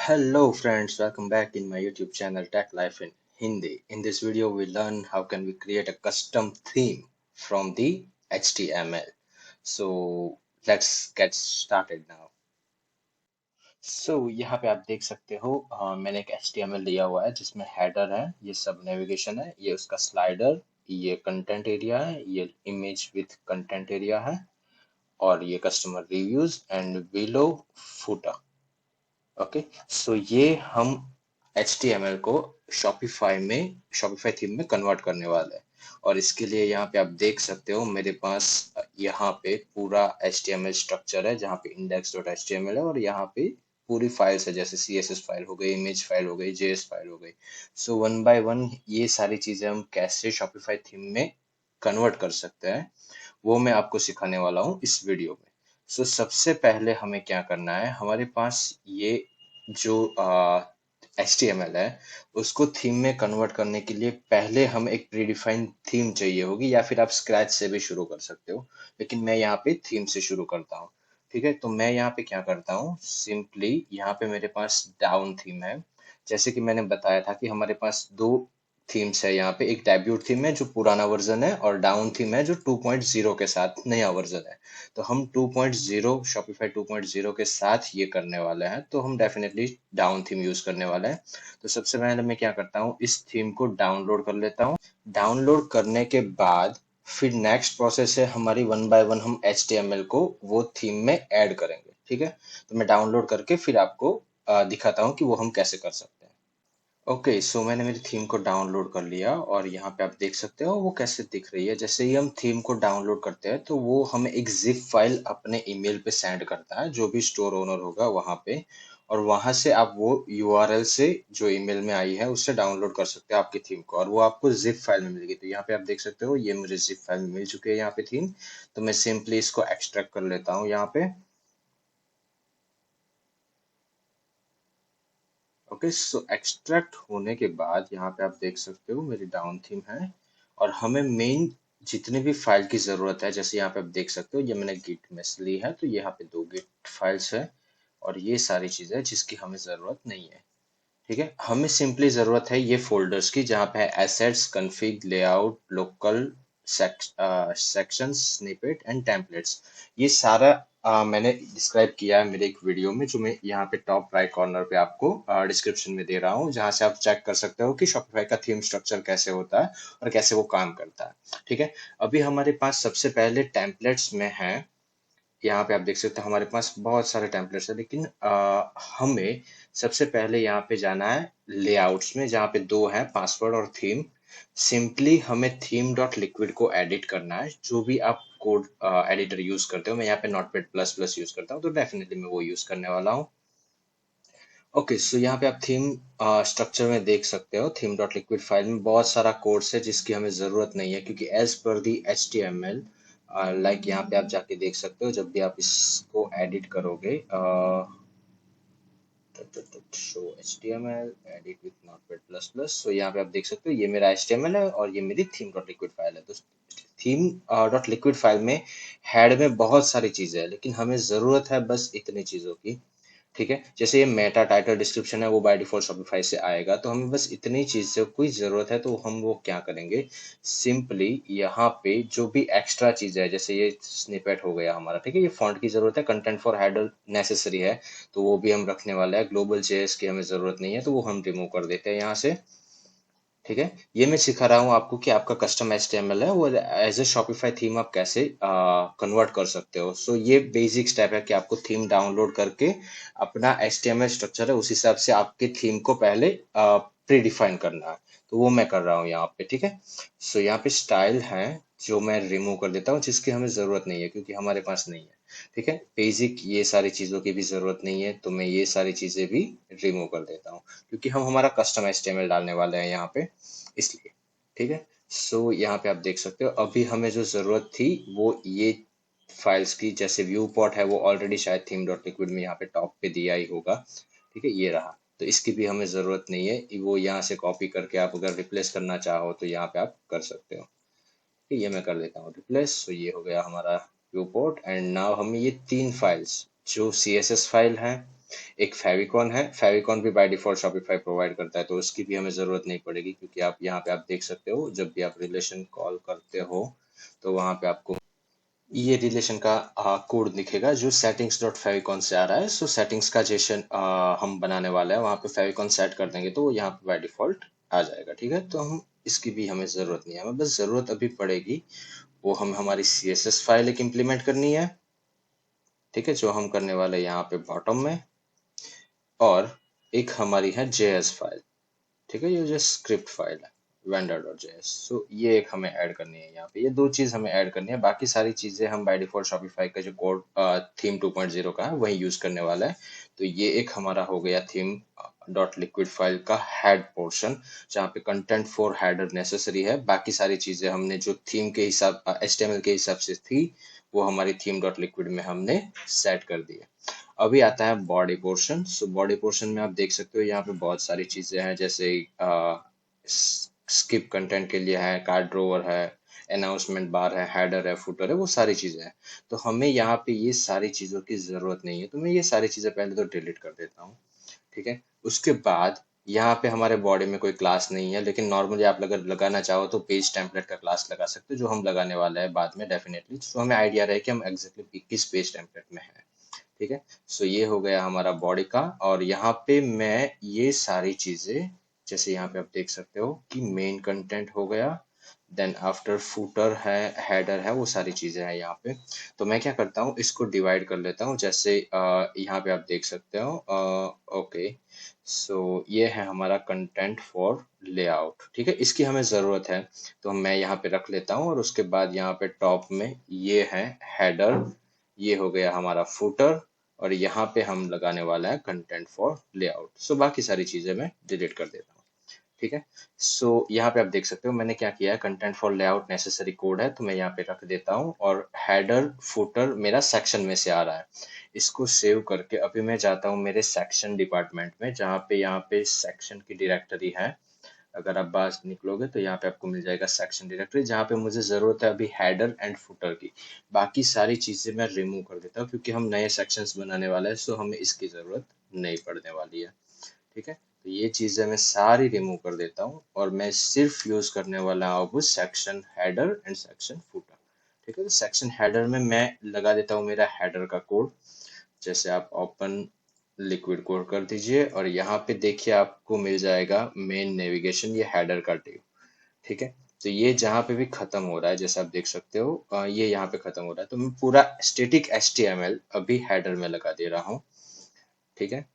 Hello friends, welcome back in my YouTube channel Tech Life in Hindi. In this video we learn how can we create a custom theme from the HTML. So let's get started now. So यहाँ पे आप देख सकते हो मैंने एक HTML दिया हुआ है जिसमें हेडर है, ये सब नेविगेशन है, ये उसका स्लाइडर, ये कंटेंट एरिया है, ये इमेज विथ कंटेंट एरिया है और ये customer reviews and below footer. Okay, so ये हम HTML को शॉपिफाई थीम में कन्वर्ट करने वाले हैं। और इसके लिए यहाँ पे आप देख सकते हो मेरे पास यहाँ पे पूरा HTML स्ट्रक्चर है जहाँ पे index.html है और यहाँ पे पूरी फाइल्स है जैसे CSS फाइल हो गई, इमेज फाइल हो गई, JS फाइल हो गई। सो वन बाय वन ये सारी चीजें हम कैसे शॉपिफाई थीम में कन्वर्ट कर सकते हैं वो मैं आपको सिखाने वाला हूँ इस वीडियो में। सो सबसे पहले हमें क्या करना है, हमारे पास ये जो HTML है उसको थीम में कन्वर्ट करने के लिए पहले हम एक प्रीडिफाइंड थीम चाहिए होगी या फिर आप स्क्रैच से भी शुरू कर सकते हो, लेकिन मैं यहाँ पे थीम से शुरू करता हूँ। ठीक है, तो मैं यहाँ पे क्या करता हूँ, सिंपली यहाँ पे मेरे पास डाउन थीम है। जैसे कि मैंने बताया था कि हमारे पास दो थीम्स है, यहाँ पे एक डेब्यूट थीम है जो पुराना वर्जन है और डाउन थीम है जो 2.0 के साथ नया वर्जन है। तो हम 2.0 शॉपिफाई 2.0 के साथ ये करने वाले हैं, तो हम डेफिनेटली डाउन थीम यूज करने वाले हैं। तो सबसे पहले मैं क्या करता हूँ, इस थीम को डाउनलोड कर लेता हूँ। डाउनलोड करने के बाद फिर नेक्स्ट प्रोसेस है हमारी, वन बाय वन हम HTML को वो थीम में ऐड करेंगे। ठीक है, तो मैं डाउनलोड करके फिर आपको दिखाता हूँ कि वो हम कैसे कर सकते हैं। ओके, सो मैंने मेरी थीम को डाउनलोड कर लिया और यहाँ पे आप देख सकते हो वो कैसे दिख रही है। जैसे ही हम थीम को डाउनलोड करते हैं तो वो हमें एक जिप फाइल अपने ईमेल पे सेंड करता है, जो भी स्टोर ओनर होगा वहाँ पे। और वहां से आप वो URL से जो ईमेल में आई है उससे डाउनलोड कर सकते हो आपकी थीम को, और वो आपको जिप फाइल में मिलेगी। तो यहाँ पे आप देख सकते हो ये मुझे जिप फाइल में मिल चुकी है यहाँ पे थीम। तो मैं सिंपली इसको एक्सट्रैक्ट कर लेता हूँ यहाँ पे। ओके, सो एक्सट्रैक्ट होने के बाद यहाँ पे आप देख सकते हो मेरी डाउन थीम है। और हमें मेन जितने भी फाइल की जरूरत है, जैसे यहाँ पे आप देख सकते हो ये मैंने गिट में से ली है, तो यहाँ पे दो गिट फाइल्स है और ये सारी चीजें जिसकी हमें जरूरत नहीं है। ठीक है, हमें सिंपली जरूरत है ये फोल्डर्स की जहाँ पे है assets, config, layout, local, sections, snippet and templates. ये सारा मैंने डिस्क्राइब किया है मेरे एक वीडियो में, जो मैं यहाँ पे टॉप राइट कॉर्नर पे आपको डिस्क्रिप्शन में दे रहा हूँ, जहाँ से आप चेक कर सकते हो कि शॉपिफाई का थीम स्ट्रक्चर कैसे होता है और कैसे वो काम करता है। ठीक है, अभी हमारे पास सबसे पहले टेम्पलेट्स में है। यहाँ पे आप देख सकते हो हमारे पास बहुत सारे टेम्पलेट्स है, लेकिन हमें सबसे पहले यहाँ पे जाना है लेआउट्स में, जहाँ पे दो है, पासवर्ड और थीम। सिंपली हमें थीम डॉट लिक्विड को एडिट करना है, जो भी आप कोड एडिटर यूज करते हो। मैं यहाँ पे नोटपैड प्लस प्लस यूज करता हूँ, तो डेफिनेटली मैं वो यूज करने वाला हूँ। ओके, सो यहाँ पे आप थीम स्ट्रक्चर में देख सकते हो थीम डॉट लिक्विड फाइल में बहुत सारा कोड्स है जिसकी हमें ज़रूरत नहीं है, क्योंकि एज पर दी HTML, लाइक यहाँ पे आप जाके देख सकते हो जब भी आप इसको एडिट करोगे, show HTML edit with Notepad plus plus. So यहाँ पे आप देख सकते हो ये मेरा HTML है और ये मेरी थीम डॉट लिक्विड फाइल है। तो थीम डॉट लिक्विड फाइल में हेड में बहुत सारी चीज़ें हैं, लेकिन हमें ज़रूरत है बस इतनी चीज़ों की। ठीक है, जैसे ये मेटा टाइटल डिस्क्रिप्शन है वो बाय डिफॉल्ट शॉपिफाई से आएगा, तो हमें बस इतनी चीज से कोई जरूरत है, तो हम वो क्या करेंगे, सिंपली यहाँ पे जो भी एक्स्ट्रा चीज है, जैसे ये स्निपेट हो गया हमारा। ठीक है, ये फॉन्ट की जरूरत है, कंटेंट फॉर हेडर नेसेसरी है, तो वो भी हम रखने वाले हैं। ग्लोबल जेएस की हमें जरूरत नहीं है, तो वो हम रिमूव कर देते हैं यहाँ से। ठीक है, ये मैं सिखा रहा हूँ आपको कि आपका कस्टम HTML है वो एज ए शॉपिफाई थीम आप कैसे कन्वर्ट कर सकते हो। सो ये बेसिक स्टेप है कि आपको थीम डाउनलोड करके अपना HTML स्ट्रक्चर है उस हिसाब से आपके थीम को पहले प्री डिफाइन करना है। तो वो मैं कर रहा हूँ यहाँ पे। ठीक है, सो यहाँ पे स्टाइल है जो मैं रिमूव कर देता हूँ, जिसकी हमें जरूरत नहीं है क्योंकि हमारे पास नहीं है। ठीक है, बेसिक ये सारी चीजों की भी जरूरत नहीं है, तो मैं ये सारी चीजें भी रिमूव कर देता हूँ क्योंकि हम हमारा कस्टम HTML डालने वाले हैं यहाँ पे, इसलिए। ठीक है, सो यहाँ पे आप देख सकते हो अभी हमें जो जरूरत थी वो ये फाइल्स की, जैसे व्यू पॉट है वो ऑलरेडी शायद थीम डॉट लिक्विड में यहाँ पे टॉप पे दिया ही होगा। ठीक है, ये रहा, तो इसकी भी हमें जरूरत नहीं है, वो यहाँ से कॉपी करके आप अगर रिप्लेस करना चाहो तो यहाँ पे आप कर सकते हो। ठीक है, ये मैं कर देता हूँ रिप्लेस। तो ये हो गया हमारा व्यू पोर्ट, एंड नाउ हमें ये तीन फाइल्स जो CSS फाइल है, एक फेविकॉन है, फेविकॉन भी बाय डिफॉल्ट शॉपिफाई प्रोवाइड करता है, तो उसकी भी हमें जरूरत नहीं पड़ेगी, क्योंकि आप यहाँ पे आप देख सकते हो जब भी आप रिलेशन कॉल करते हो तो वहां पे आपको ये रिलेशन का कोड दिखेगा जो सेटिंग्स डॉट फेविकॉन से आ रहा है। सो सेटिंग्स का सेशन हम बनाने वाले हैं, वहां पे फेविकॉन सेट कर देंगे तो वो यहाँ पे बाय डिफॉल्ट आ जाएगा। ठीक है, तो हम इसकी भी हमें जरूरत नहीं है, हमें बस जरूरत अभी पड़ेगी वो हम हमारी CSS फाइल एक इम्प्लीमेंट करनी है। ठीक है, जो हम करने वाले हैं यहाँ पे बॉटम में, और एक हमारी है JS फाइल। ठीक है, ये जो स्क्रिप्ट फाइल है vendor.js, सो ये एक हमें ऐड करनी है यहाँ पे, ये दो चीज हमें ऐड करनी है। बाकी सारी चीजें हम बाय डिफॉल्ट शॉपिफाई का जो कोड थीम 2.0 का है वही यूज करने वाला है। तो ये एक हमारा हो गया थीम डॉट लिक्विड फाइल का हेड पोर्शन, जहाँ पे कंटेंट फॉर हेडर नेसेसरी है। बाकी सारी चीजें हमने जो थीम के हिसाब HTML के हिसाब से थी वो हमारी थीम डॉट लिक्विड में हमने सेट कर दी है। अभी आता है body portion. So body portion में आप देख सकते हो यहाँ पे बहुत सारी चीजें हैं, जैसे स्किप कंटेंट के लिए है, कार्ड ड्रोवर है, अनाउंसमेंट बार है, हेडर है, फुटर है, वो सारी चीजें हैं। तो हमें यहाँ पे ये सारी चीजों की जरूरत नहीं है, तो मैं ये सारी चीजें पहले तो डिलीट कर देता हूँ। ठीक है, उसके बाद यहाँ पे हमारे बॉडी में कोई क्लास नहीं है, लेकिन नॉर्मली आप अगर लगाना चाहो तो पेज टेम्पलेट का क्लास लगा सकते हो, जो हम लगाने वाले हैं बाद में डेफिनेटली, तो हमें आइडिया रहे कि हम एग्जैक्टली किस पेज टेम्पलेट में है। ठीक है, सो ये हो गया हमारा बॉडी का, और यहाँ पे मैं ये सारी चीजें, जैसे यहाँ पे आप देख सकते हो कि मेन कंटेंट हो गया, देन आफ्टर फूटर है, हेडर है, वो सारी चीजें हैं यहाँ पे। तो मैं क्या करता हूँ, इसको डिवाइड कर लेता हूँ, जैसे यहाँ पे आप देख सकते हो। ओके, सो ये है हमारा कंटेंट फॉर लेआउट। ठीक है, इसकी हमें जरूरत है, तो मैं यहाँ पे रख लेता हूँ, और उसके बाद यहाँ पे टॉप में ये है हेडर, ये हो गया हमारा फुटर, और यहाँ पे हम लगाने वाला है कंटेंट फॉर लेआउट। सो बाकी सारी चीजें मैं डिलीट कर देता हूँ। ठीक है, सो यहाँ पे आप देख सकते हो मैंने क्या किया है, content for layout necessary code है, तो मैं यहाँ पे रख देता हूँ, और हेडर फुटर मेरा सेक्शन में से आ रहा है। इसको सेव करके अभी मैं जाता हूँ मेरे सेक्शन डिपार्टमेंट में, जहाँ पे यहाँ पे सेक्शन की डायरेक्टरी है। अगर आप बाहर निकलोगे तो यहाँ पे आपको मिल जाएगा सेक्शन डायरेक्टरी, जहाँ पे मुझे जरूरत है अभी हेडर एंड फुटर की। बाकी सारी चीजें मैं रिमूव कर देता हूँ, क्योंकि हम नए सेक्शंस बनाने वाले हैं, सो हमें इसकी जरूरत नहीं पड़ने वाली है। ठीक है, तो ये चीजें मैं सारी रिमूव कर देता हूँ, और मैं सिर्फ यूज करने वाला हूँ अब section header and section footer. ठीक है, तो सेक्शन हेडर में मैं लगा देता हूँ मेरा हेडर का कोड। जैसे आप ओपन लिक्विड कोड कर दीजिए, और यहाँ पे देखिए आपको मिल जाएगा मेन नेविगेशन, ये हेडर का टेब। ठीक है, तो ये जहाँ पे भी खत्म हो रहा है, जैसे आप देख सकते हो ये यहाँ पे खत्म हो रहा है, तो मैं पूरा स्टैटिक HTML अभी हेडर में लगा दे रहा हूँ। ठीक है,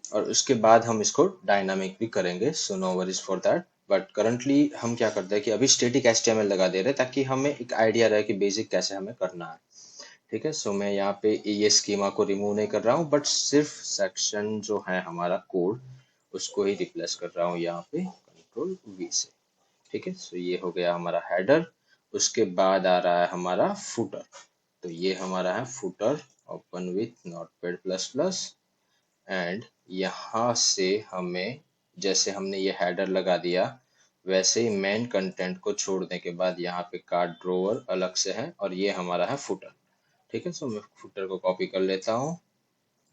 और उसके बाद हम इसको डायनामिक भी करेंगे, so no worries for that. But currently हम क्या करते हैं कि अभी स्टैटिक HTML लगा दे रहे हैं, ताकि हमें एक आइडिया रहे कि बेसिक कैसे हमें करना है। ठीक है, सो मैं यहाँ पे ये स्कीमा को रिमूव नहीं कर रहा हूँ, बट सिर्फ सेक्शन जो है हमारा कोड उसको ही रिप्लेस कर रहा हूँ यहाँ पे Ctrl+V से। ठीक है, सो ये हो गया हमारा हेडर। उसके बाद आ रहा है हमारा फुटर, तो ये हमारा है footer, open with Notepad plus plus. And यहाँ से हमें, जैसे हमने ये हेडर लगा दिया, वैसे ही मेन कंटेंट को छोड़ने के बाद यहाँ पे कार्ड ड्रोवर अलग से है, और ये हमारा है फुटर। ठीक है, सो मैं फुटर को कॉपी कर लेता हूँ,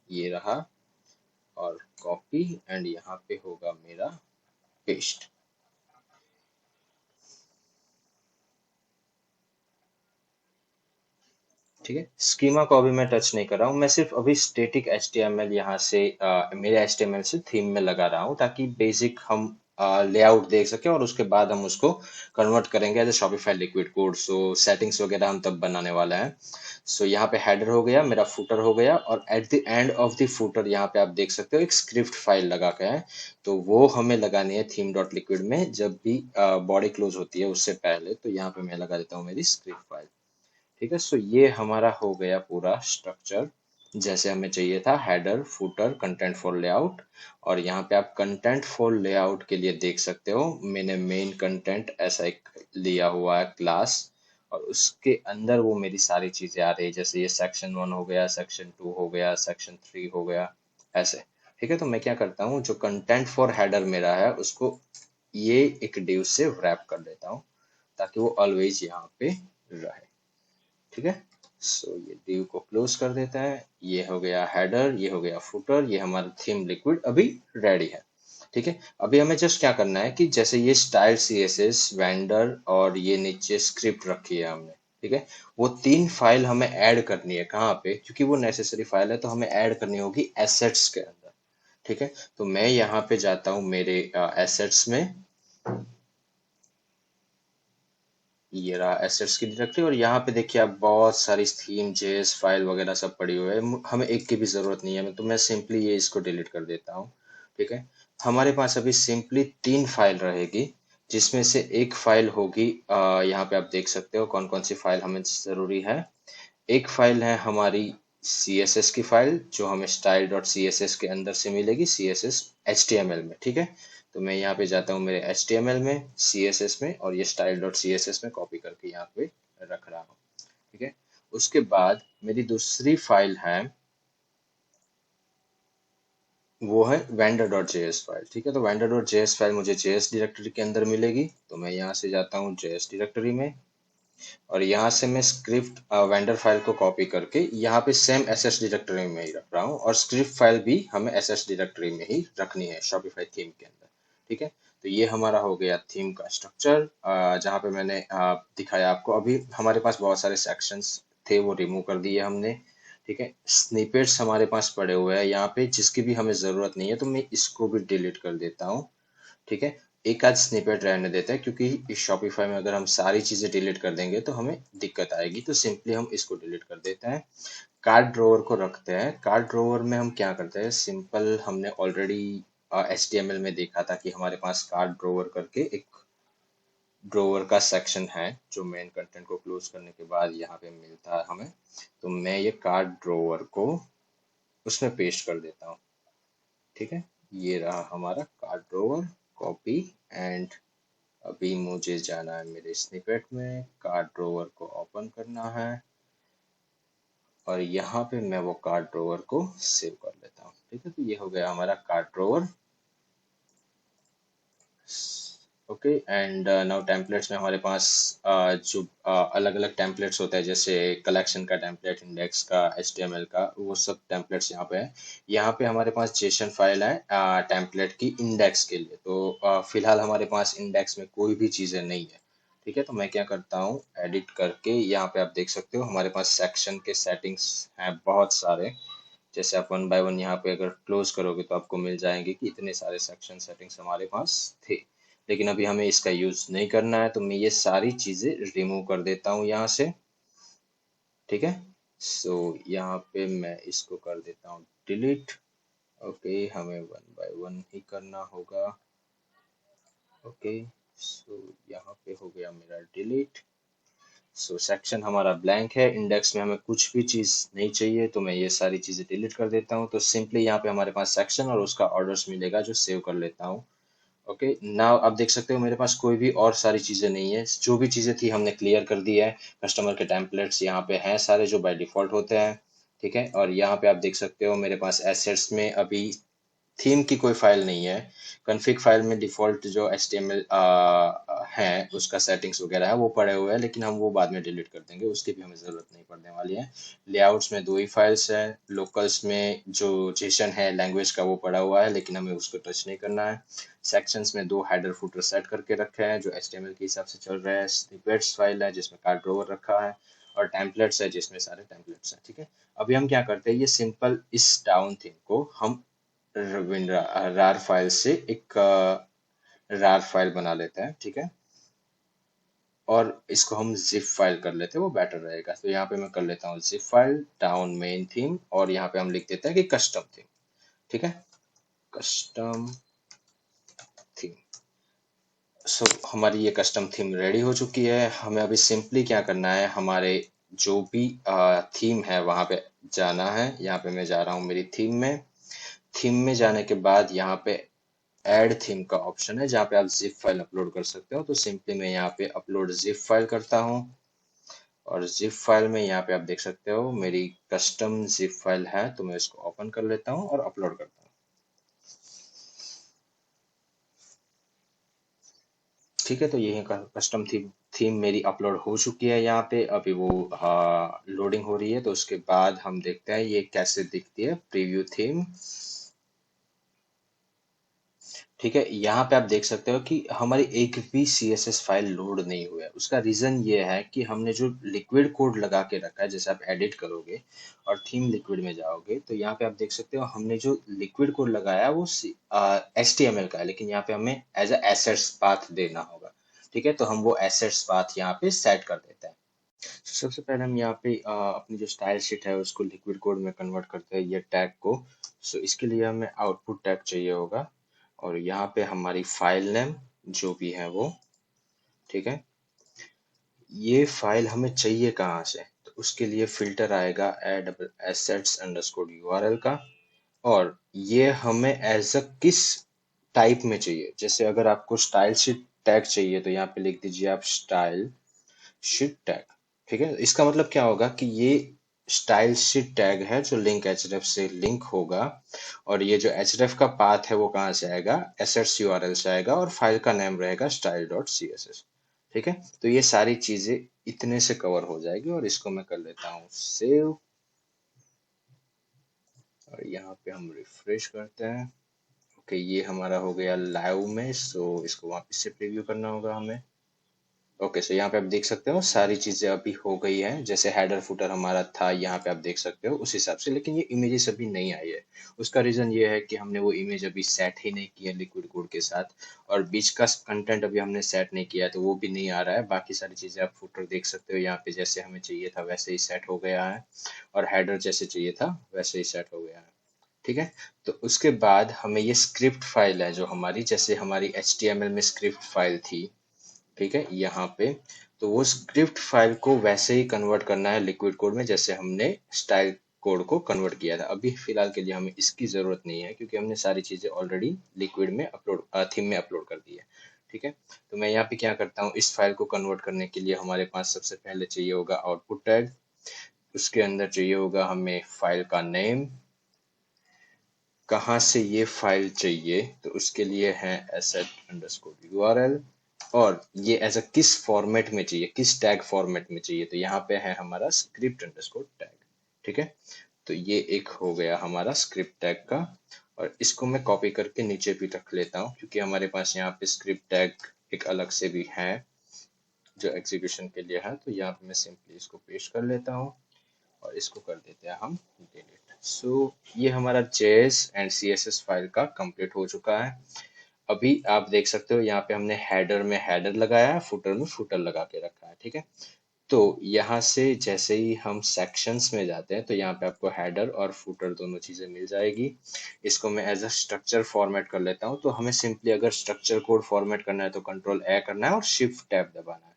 ये रहा, और कॉपी, एंड यहाँ पे होगा मेरा पेस्ट। ठीक है, स्कीमा को अभी मैं टच नहीं कर रहा हूँ, मैं सिर्फ अभी स्टैटिक HTML यहाँ से मेरे HTML से थीम में लगा रहा हूँ, ताकि बेसिक हम लेआउट देख सके, और उसके बाद हम उसको कन्वर्ट करेंगे as a Shopify liquid code. So settings वगैरह हम तब बनाने वाले हैं। सो यहाँ पे हेडर हो गया, मेरा फुटर हो गया, और at the end of the footer यहाँ पे आप देख सकते हो एक स्क्रिप्ट फाइल लगा के है, तो वो हमें लगानी है थीम डॉट लिक्विड में, जब भी बॉडी क्लोज होती है उससे पहले। तो यहाँ पे मैं लगा देता हूँ मेरी स्क्रिप्ट फाइल। ठीक है, सो ये हमारा हो गया पूरा स्ट्रक्चर जैसे हमें चाहिए था, header footer content for layout. और यहाँ पे आप कंटेंट फॉर लेआउट के लिए देख सकते हो मैंने मेन कंटेंट ऐसा एक लिया हुआ है क्लास, और उसके अंदर वो मेरी सारी चीजें आ रही है, जैसे ये सेक्शन 1 हो गया, सेक्शन 2 हो गया, सेक्शन 3 हो गया, ऐसे। ठीक है, तो मैं क्या करता हूँ, जो कंटेंट फॉर हेडर मेरा है उसको ये एक डिव से रैप कर देता हूँ, ताकि वो ऑलवेज यहाँ पे रहे। ठीक है, सो ये div को क्लोज कर देते हैं। ये हो गया हेडर, ये हो गया फुटर, ये हमारा थीम लिक्विड अभी रेडी है। ठीक है, अभी हमें जस्ट क्या करना है कि जैसे ये स्टाइल CSS वेंडर और ये नीचे स्क्रिप्ट रखी है हमने, ठीक है, वो तीन फाइल हमें ऐड करनी है। कहाँ पे? क्योंकि वो नेसेसरी फाइल है तो हमें ऐड करनी होगी एसेट्स के अंदर। ठीक है, तो मैं यहाँ पे जाता हूँ मेरे एसेट्स में, ये रहा एसेट्स की डायरेक्टरी, और यहाँ पे देखिए आप बहुत सारी थीम जेएस फाइल वगैरह सब पड़ी हुई है। हमें एक की भी जरूरत नहीं है, तो मैं सिंपली ये इसको डिलीट कर देता हूँ। ठीक है, हमारे पास अभी सिंपली तीन फाइल रहेगी, जिसमें से एक फाइल होगी यहाँ पे आप देख सकते हो कौन कौन सी फाइल हमें जरूरी है। एक फाइल है हमारी CSS की फाइल, जो हमें style dot C S S के अंदर से मिलेगी, CSS HTML में। ठीक है, तो मैं यहाँ पे जाता हूँ मेरे HTML में, CSS में, और ये style dot C S S में कॉपी करके यहाँ पे रख रहा हूँ। ठीक है, उसके बाद मेरी दूसरी फाइल है, वो है वेंडर डॉट जेएस फाइल। ठीक है, तो वेंडर डॉट जेएस फाइल मुझे जेएस डायरेक्टरी के अंदर मिलेगी, तो मैं यहाँ से जाता हूँ जेएस डायरेक्टरी में, और यहाँ से मैं स्क्रिप्ट वेंडर फाइल को कॉपी करके यहाँ पे सेम एसएस डायरेक्टरी में ही रख रहा हूँ, और स्क्रिप्ट फाइल भी हमें एसएस डायरेक्टरी में ही रखनी है शॉपिफाई थीम के अंदर। ठीक है, तो ये हमारा हो गया थीम का स्ट्रक्चर, जहाँ पे मैंने दिखाया आपको। अभी हमारे पास बहुत सारे सेक्शंस थे, वो रिमूव कर दिए हमने। ठीक है, स्निपेट्स हमारे पास पड़े हुए हैं यहाँ पे, जिसकी भी हमें जरूरत नहीं है, तो मैं इसको भी डिलीट कर देता हूँ। ठीक है, एक आध स्निपेट रहने देते हैं, क्योंकि इस शॉपिफाई में अगर हम सारी चीजें डिलीट कर देंगे तो हमें दिक्कत आएगी, तो सिंपली हम इसको डिलीट कर देते हैं। कार्ड ड्रोवर को रखते हैं। कार्ड ड्रोवर में हम क्या करते हैं, सिंपल, हमने ऑलरेडी HTML में देखा था कि हमारे पास कार्ड ड्रोवर करके एक ड्रोवर का सेक्शन है, जो मेन कंटेंट को क्लोज करने के बाद यहाँ पे मिलता है हमें। तो मैं ये कार्ड ड्रोवर को उसमें पेस्ट कर देता हूँ। ठीक है, ये रहा हमारा कार्ड ड्रोवर, कॉपी एंड, अभी मुझे जाना है मेरे स्निपेट में, कार्ड ड्रोवर को ओपन करना है, और यहाँ पे मैं वो कार्ड ड्रोवर को सेव कर लेता हूँ। ठीक है, तो ये हो गया हमारा card drawer. Okay, and now templates में हमारे पास जो अलग अलग टेम्पलेट्स होते हैं, जैसे कलेक्शन का टेम्पलेट, इंडेक्स का, HTML का, वो सब टेम्पलेट्स यहाँ पे है। यहाँ पे हमारे पास जेसन फाइल है टेम्पलेट की इंडेक्स के लिए, तो फिलहाल हमारे पास इंडेक्स में कोई भी चीज़ें नहीं है। ठीक है, तो मैं क्या करता हूँ, एडिट करके यहाँ पे आप देख सकते हो हमारे पास सेक्शन के सेटिंग्स हैं बहुत सारे। जैसे आप वन बाय वन यहाँ पे अगर क्लोज करोगे तो आपको मिल जाएंगे कि इतने सारे सेक्शन सेटिंग्स हमारे पास थे, लेकिन अभी हमें इसका यूज नहीं करना है, तो मैं ये सारी चीजें रिमूव कर देता हूँ यहाँ से। ठीक है, सो यहाँ पे मैं इसको कर देता हूँ डिलीट। ओके, हमें वन बाय वन ही करना होगा। ओके, सो यहाँ पे हो गया मेरा डिलीट। सो सेक्शन हमारा ब्लैंक है, इंडेक्स में हमें कुछ भी चीज नहीं चाहिए, तो मैं ये सारी चीजें डिलीट कर देता हूँ। तो सिंपली यहाँ पे हमारे पास सेक्शन और उसका ऑर्डर्स मिलेगा, जो सेव कर लेता हूँ। ओके, नाउ आप देख सकते हो मेरे पास कोई भी और सारी चीजें नहीं है, जो भी चीजें थी हमने क्लियर कर दी है। कस्टमर के टेम्पलेट्स यहाँ पे हैं सारे, जो बाय डिफॉल्ट होते हैं। ठीक है, और यहाँ पे आप देख सकते हो मेरे पास एसेट्स में अभी थीम की कोई फाइल नहीं है। कॉन्फ़िग फाइल में डिफॉल्ट जो HTML है, उसका सेटिंग्स वगैरह है, वो पड़े हुए हैं, लेकिन हम वो बाद में डिलीट कर देंगे, उसकी भी हमें ज़रूरत नहीं पड़ने वाली है। लेआउट्स में दो ही फाइल्स है। लोकल्स में जो जेसन है लैंग्वेज का, वो पड़ा हुआ है, लेकिन हमें उसको टच नहीं करना है। सेक्शंस में दो हेडर फुटर सेट करके रखे हैं, जो HTML के हिसाब से चल रहा है। स्निपेट्स फाइल है जिसमें कार्ड ड्रोवर रखा है, और टेम्पलेट्स है जिसमें सारे टेम्पलेट्स हैं। ठीक है, अभी हम क्या करते हैं, ये सिंपल इस डाउन थीम को हम रार फाइल से एक रार फाइल बना लेते हैं। ठीक है, और इसको हम जिप फाइल कर लेते हैं, वो बेटर रहेगा। तो यहाँ पे मैं कर लेता हूँ zip file down main theme, और यहाँ पे हम लिख देते हैं कि कस्टम थीम। ठीक है, कस्टम थीम। सो हमारी ये कस्टम थीम रेडी हो चुकी है। हमें अभी सिंपली क्या करना है, हमारे जो भी थीम है वहां पे जाना है। यहाँ पे मैं जा रहा हूँ मेरी थीम में। थीम में जाने के बाद यहाँ पे ऐड थीम का ऑप्शन है, जहाँ पे आप जिप फाइल अपलोड कर सकते हो। तो सिंपली मैं यहाँ पे अपलोड जिप फाइल करता हूँ, और जिप फाइल में यहाँ पे आप देख सकते हो मेरी कस्टम जिप फाइल है, तो मैं इसको ओपन कर लेता हूँ और अपलोड करता हूँ। ठीक है, तो ये कस्टम थीम थीम मेरी अपलोड हो चुकी है यहाँ पे, अभी वो लोडिंग हो रही है। तो उसके बाद हम देखते हैं ये कैसे दिखती है प्रीव्यू थीम। ठीक है, यहाँ पे आप देख सकते हो कि हमारी एक भी CSS फाइल लोड नहीं हुआ है। उसका रीजन ये है कि हमने जो लिक्विड कोड लगा के रखा है, जैसे आप एडिट करोगे और थीम लिक्विड में जाओगे तो यहाँ पे आप देख सकते हो हमने जो लिक्विड कोड लगाया है वो HTML का है, लेकिन यहाँ पे हमें एज अ एसेट्स पाथ देना होगा। ठीक है, तो हम वो एसेट्स पाथ यहाँ पे सेट कर देते हैं। तो सबसे पहले हम यहाँ पे अपनी जो स्टाइल शीट है उसको लिक्विड कोड में कन्वर्ट करते हैं, ये टैग को। सो इसके लिए हमें आउटपुट टैग चाहिए होगा, और यहाँ पे हमारी फाइल नेम जो भी है वो। ठीक है, ये फाइल हमें चाहिए कहाँ से, तो उसके लिए फिल्टर आएगा assets underscore URL का, और ये हमें एज अ किस टाइप में चाहिए। जैसे अगर आपको स्टाइल शीट टैग चाहिए तो यहाँ पे लिख दीजिए आप स्टाइल शीट टैग। ठीक है, इसका मतलब क्या होगा कि ये स्टाइल शीट टैग है जो लिंक href से लिंक होगा, और ये जो href का पाथ है वो कहाँ से आएगा, assets URL से आएगा, और फाइल का नाम रहेगा style.css। ठीक है, तो ये सारी चीजें इतने से कवर हो जाएगी, और इसको मैं कर लेता हूँ सेव, और यहाँ पे हम रिफ्रेश करते हैं। ओके, ये हमारा हो गया लाइव में। सो इसको वापस से प्रीव्यू करना होगा हमें। ओके, सो यहाँ पे आप देख सकते हो सारी चीजें अभी हो गई हैं, जैसे हेडर फुटर हमारा था यहाँ पे आप देख सकते हो उस हिसाब से, लेकिन ये इमेजेस अभी नहीं आई है। उसका रीजन ये है कि हमने वो इमेज अभी सेट ही नहीं किया लिक्विड कोड के साथ, और बीच का कंटेंट अभी हमने सेट नहीं किया है, तो वो भी नहीं आ रहा है। बाकी सारी चीजें आप फुटर देख सकते हो यहाँ पे, जैसे हमें चाहिए था वैसे ही सेट हो गया है, और हेडर जैसे चाहिए था वैसे ही सेट हो गया है। ठीक है, तो उसके बाद हमें ये स्क्रिप्ट फाइल है जो हमारी, जैसे हमारी HTML में स्क्रिप्ट फाइल थी, ठीक है, यहाँ पे, तो वो स्क्रिप्ट फाइल को वैसे ही कन्वर्ट करना है लिक्विड कोड में, जैसे हमने स्टाइल कोड को कन्वर्ट किया था। अभी फिलहाल के लिए हमें इसकी जरूरत नहीं है, क्योंकि हमने सारी चीजें ऑलरेडी लिक्विड में अपलोड, थीम में अपलोड कर दी है। ठीक है, तो मैं यहाँ पे क्या करता हूँ, इस फाइल को कन्वर्ट करने के लिए हमारे पास सबसे पहले चाहिए होगा आउटपुट टैग। उसके अंदर चाहिए होगा हमें फाइल का नेम। कहाँ से ये फाइल चाहिए, तो उसके लिए है asset_url, और ये एज अ किस फॉर्मेट में चाहिए, किस टैग फॉर्मेट में चाहिए, तो यहाँ पे है हमारा script_tag। ठीक है, तो ये एक हो गया हमारा स्क्रिप्ट टैग का, और इसको मैं कॉपी करके नीचे भी रख लेता हूँ, क्योंकि हमारे पास यहाँ पे स्क्रिप्ट टैग एक अलग से भी है जो एग्जीक्यूशन के लिए है। तो यहाँ पे मैं सिंपली इसको पेस्ट कर लेता हूँ, और इसको कर देते हैं हम डिलीट। सो ये हमारा JS एंड CSS फाइल का कंप्लीट हो चुका है। अभी आप देख सकते हो यहाँ पे हमने हेडर में हेडर लगाया है, फुटर में फुटर लगा के रखा है। ठीक है, तो यहाँ से जैसे ही हम सेक्शंस में जाते हैं तो यहाँ पे आपको हेडर और फुटर दोनों चीजें मिल जाएगी। इसको मैं एज अ स्ट्रक्चर फॉर्मेट कर लेता हूँ। तो हमें सिंपली अगर स्ट्रक्चर कोड फॉर्मेट करना है तो कंट्रोल A करना है और शिफ्ट टैब दबाना है।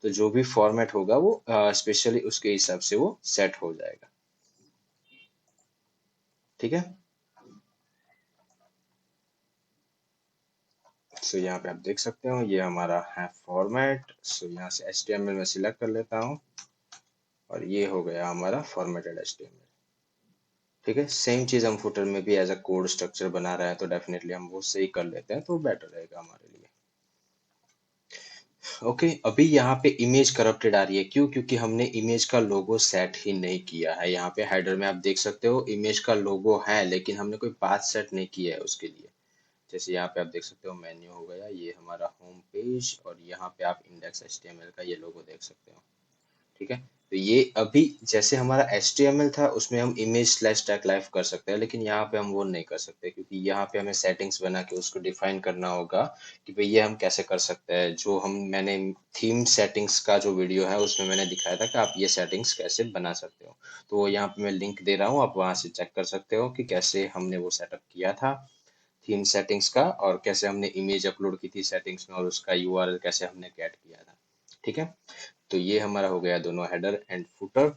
तो जो भी फॉर्मेट होगा वो स्पेशली उसके हिसाब से वो सेट हो जाएगा। ठीक है, सो यहाँ पे आप देख सकते हो ये हमारा है फॉर्मेट। सो यहाँ से HTML में सिलेक्ट कर लेता हूँ, और ये हो गया हमारा फॉर्मेटेड HTML। ठीक है, सेम चीज हम फुटर में भी एज अ कोड स्ट्रक्चर बना रहे हैं, तो डेफिनेटली हम वो सही कर लेते हैं तो बेटर रहेगा हमारे लिए। ओके, अभी यहाँ पे इमेज करप्टेड आ रही है, क्यों? क्योंकि हमने इमेज का लोगो सेट ही नहीं किया है। यहाँ पे हेडर में आप देख सकते हो इमेज का लोगो है, लेकिन हमने कोई पाथ सेट नहीं किया है उसके लिए। जैसे यहाँ पे आप देख सकते हो मेन्यू हो गया, ये हमारा होम पेज, और यहाँ पे आप इंडेक्स HTML का ये लोगो देख सकते हो। ठीक है, तो ये अभी जैसे हमारा HTML था उसमें हम इमेज स्लैश टैग लाइव कर सकते हैं, लेकिन यहाँ पे हम वो नहीं कर सकते, क्योंकि यहाँ पे हमें सेटिंग्स बना के उसको डिफाइन करना होगा कि भाई ये हम कैसे कर सकते हैं। जो हम मैंने थीम सेटिंग्स का जो वीडियो है उसमें मैंने दिखाया था कि आप ये सेटिंग्स कैसे बना सकते हो। तो वो यहाँ पे मैं लिंक दे रहा हूँ, आप वहां से चेक कर सकते हो कि कैसे हमने वो सेटअप किया था थीम सेटिंग्स का, और कैसे हमने इमेज अपलोड की थी सेटिंग्स में, और उसका यूआरएल कैसे हमने गेट किया था। ठीक है, तो ये हमारा हो गया दोनों हेडर एंड फुटर।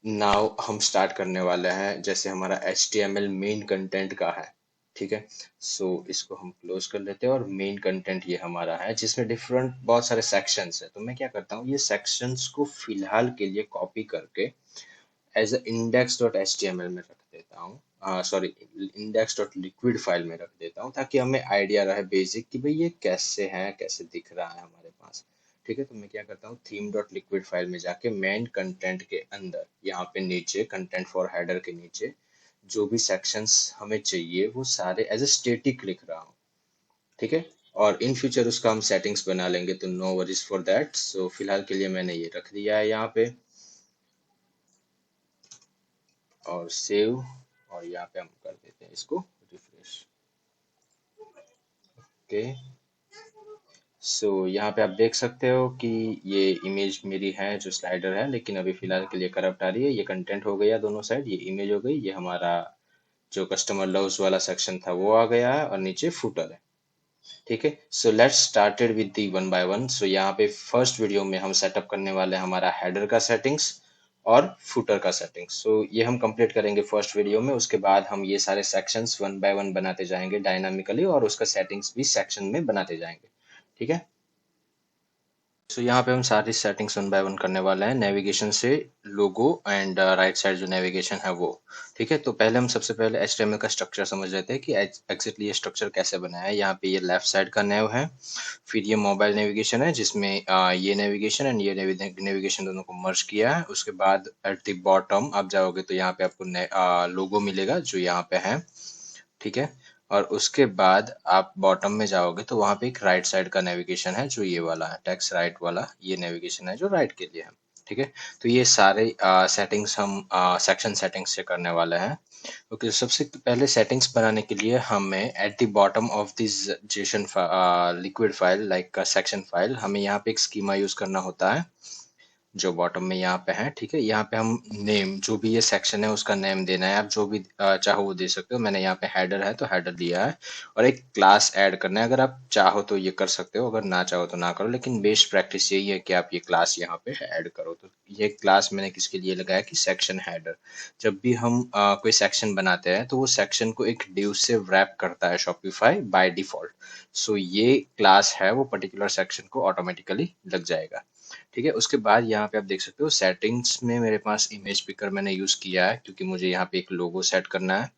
नाउ हम स्टार्ट करने वाले हैं, जैसे हमारा HTML मेन कंटेंट का है। ठीक है, सो इसको हम क्लोज कर लेते हैं, और मेन कंटेंट ये हमारा है जिसमें डिफरेंट बहुत सारे सेक्शंस है। तो मैं क्या करता हूँ, ये सेक्शंस को फिलहाल के लिए कॉपी करके एज अ index.html में रख देता हूँ, सॉरी index.liquid फाइल में रख देता हूँ, ताकि हमें आइडिया रहे बेसिक कि भाई ये कैसे है, कैसे दिख रहा है हमारे पास। ठीक है, तो मैं क्या करता हूँ, थीम डॉट लिक्विड फाइल में जाके मेन कंटेंट के अंदर यहाँ पे नीचे कंटेंट फॉर हेडर के नीचे जो भी सेक्शंस हमें चाहिए वो सारे एज ए स्टेटिक लिख रहा हूँ। ठीक है, और इन फ्यूचर उसका हम सेटिंग्स बना लेंगे, तो नो वरीज फॉर दैट। सो फिलहाल के लिए मैंने ये रख दिया है यहाँ पे, और सेव, और यहाँ पे हम कर देते हैं इसको रिफ्रेश। ओके, सो यहाँ पे आप देख सकते हो कि ये इमेज मेरी है जो स्लाइडर है, लेकिन अभी फिलहाल के लिए करप्ट आ रही है। ये कंटेंट हो गया दोनों साइड, ये इमेज हो गई, ये हमारा जो कस्टमर लव्स वाला सेक्शन था वो आ गया है, और नीचे फुटर है। ठीक है, so let's started with the one by one. So यहाँ पे फर्स्ट वीडियो में हम सेटअप करने वाले हैं हमारा हेडर का सेटिंग्स और फुटर का सेटिंग्स। सो ये हम कंप्लीट करेंगे फर्स्ट वीडियो में, उसके बाद हम ये सारे सेक्शंस वन बाय वन बनाते जाएंगे डायनामिकली, और उसका सेटिंग्स भी सेक्शन में बनाते जाएंगे। ठीक है, सो यहाँ पे हम सारी सेटिंग्स वन बाय वन करने वाले हैं, नेविगेशन से लोगो एंड राइट साइड जो नेविगेशन है वो। ठीक है, तो पहले हम सबसे पहले HTML का स्ट्रक्चर समझ लेते हैं कि एग्जैक्टली ये स्ट्रक्चर कैसे बना है। यहाँ पे ये लेफ्ट साइड का नेव है, फिर ये मोबाइल नेविगेशन है जिसमें ये नेविगेशन एंड ये नेविगेशन दोनों को मर्ज किया है। उसके बाद एट द बॉटम आप जाओगे तो यहाँ पे आपको लोगो मिलेगा जो यहाँ पे है। ठीक है, और उसके बाद आप बॉटम में जाओगे तो वहां पे एक राइट साइड का नेविगेशन है जो ये वाला है, टेक्स्ट राइट वाला, ये नेविगेशन है जो राइट के लिए है। ठीक है, तो ये सारे सेटिंग्स हम सेक्शन सेटिंग्स से करने वाले हैं। ओके, सबसे पहले सेटिंग्स बनाने के लिए हमें at the bottom of this Jason liquid file like section file, हमें यहाँ पे एक स्कीमा यूज करना होता है जो बॉटम में यहाँ पे है। ठीक है, यहाँ पे हम नेम, जो भी ये सेक्शन है उसका नेम देना है, आप जो भी चाहो वो दे सकते हो। मैंने यहाँ पे हेडर है तो हेडर दिया है, और एक क्लास ऐड करना है। अगर आप चाहो तो ये कर सकते हो, अगर ना चाहो तो ना करो, लेकिन बेस्ट प्रैक्टिस यही है कि आप ये क्लास यहाँ पे ऐड करो। तो ये क्लास मैंने किसके लिए लगाया कि सेक्शन हेडर। जब भी हम कोई सेक्शन बनाते हैं तो वो सेक्शन को एक डिव से रैप करता है शॉपिफाई बाय डिफॉल्ट। सो ये क्लास है वो पर्टिकुलर सेक्शन को ऑटोमेटिकली लग जाएगा। ठीक है, उसके बाद यहाँ पे आप देख सकते हो सेटिंग्स में मेरे पास इमेज पिकर मैंने यूज किया है, क्योंकि मुझे यहाँ पे एक लोगो सेट करना है।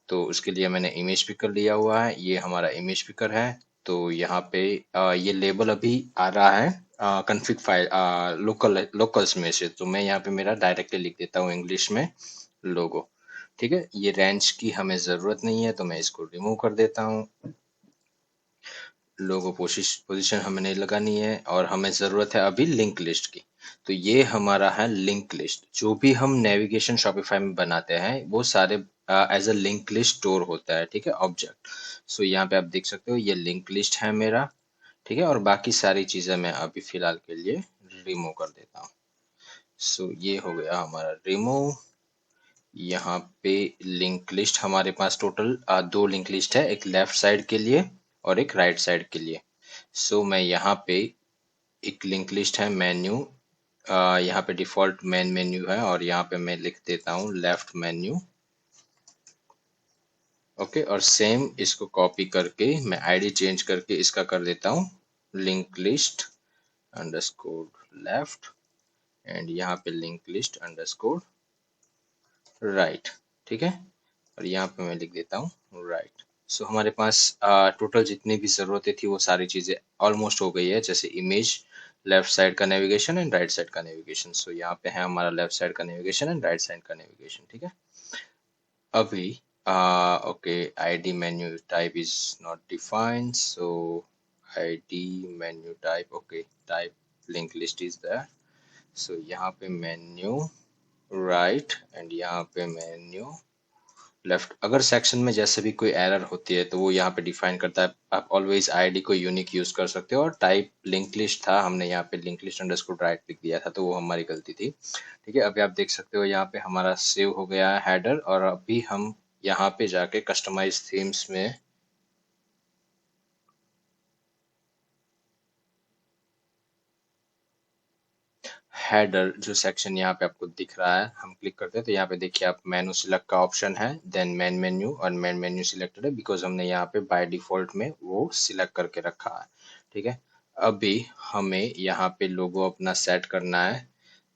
तो उसके लिए मैंने इमेज पिकर लिया हुआ है, ये हमारा इमेज पिकर है। तो यहाँ पे ये लेबल अभी आ रहा है कॉन्फ़िग फाइल लोकल्स में से, तो मैं यहाँ पे मेरा डायरेक्टली लिख देता हूँ इंग्लिश में लोगो। ठीक है, ये रेंज की हमें जरूरत नहीं है तो मैं इसको रिमूव कर देता हूँ। लोगो पोजीशन हमें नहीं लगानी है, और हमें ज़रूरत है अभी लिंक लिस्ट की। तो ये हमारा है लिंक लिस्ट। जो भी हम नेविगेशन शॉपिफाई में बनाते हैं वो सारे as a link list store होता है। ठीक है, ऑब्जेक्ट। सो यहाँ पे आप देख सकते हो ये लिंक लिस्ट है मेरा। ठीक है, और बाकी सारी चीज़ें मैं अभी फिलहाल के लिए रिमूव कर देता हूँ। सो ये हो गया हमारा रिमूव। यहाँ पे लिंक लिस्ट हमारे पास टोटल दो लिंक लिस्ट है, एक लेफ्ट साइड के लिए और एक राइट साइड के लिए। सो मैं यहाँ पे एक लिंक लिस्ट है मेन्यू, यहाँ पे डिफॉल्ट मेन मेन्यू है, और यहाँ पे मैं लिख देता हूँ लेफ्ट मेन्यू। ओके, और सेम इसको कॉपी करके मैं आईडी चेंज करके इसका कर देता हूँ link list underscore left, and यहाँ पे लिंक लिस्ट अंडरस्कोर राइट। ठीक है, और यहाँ पे मैं लिख देता हूँ राइट। सो हमारे पास टोटल जितनी भी ज़रूरतें थी वो सारी चीज़ें ऑलमोस्ट हो गई है, जैसे इमेज, लेफ्ट साइड का नेविगेशन एंड राइट साइड का नेविगेशन। सो यहाँ पे है हमारा लेफ्ट साइड का नेविगेशन एंड राइट साइड का नेविगेशन। ठीक है, अभी okay, ID menu type is not defined, so ID menu type, okay, type link list is there. So यहाँ पे मेन्यू राइट, एंड यहाँ पे मेन्यू लेफ्ट। अगर सेक्शन में जैसे भी कोई एरर होती है तो वो यहाँ पे डिफाइन करता है। आप ऑलवेज आईडी को यूनिक यूज कर सकते हो, और टाइप लिंक लिस्ट था, हमने यहाँ पे लिंक लिस्ट अंडरस्कोर राइट लिख दिया था तो वो हमारी गलती थी। ठीक है, अभी आप देख सकते हो यहाँ पे हमारा सेव हो गया है हेडर, और अभी हम यहाँ पे जाके कस्टमाइज थीम्स में हेडर जो सेक्शन यहाँ पे आपको दिख रहा है, हम क्लिक करते हैं तो यहाँ पे देखिए आप मेनू सिलेक्ट का ऑप्शन है, देन मेन मेन्यू, और मेन मेन्यू सिलेक्टेड है बिकॉज हमने यहाँ पे बाय डिफॉल्ट में वो सिलेक्ट करके रखा है। ठीक है, अभी हमें यहाँ पे लोगो अपना सेट करना है,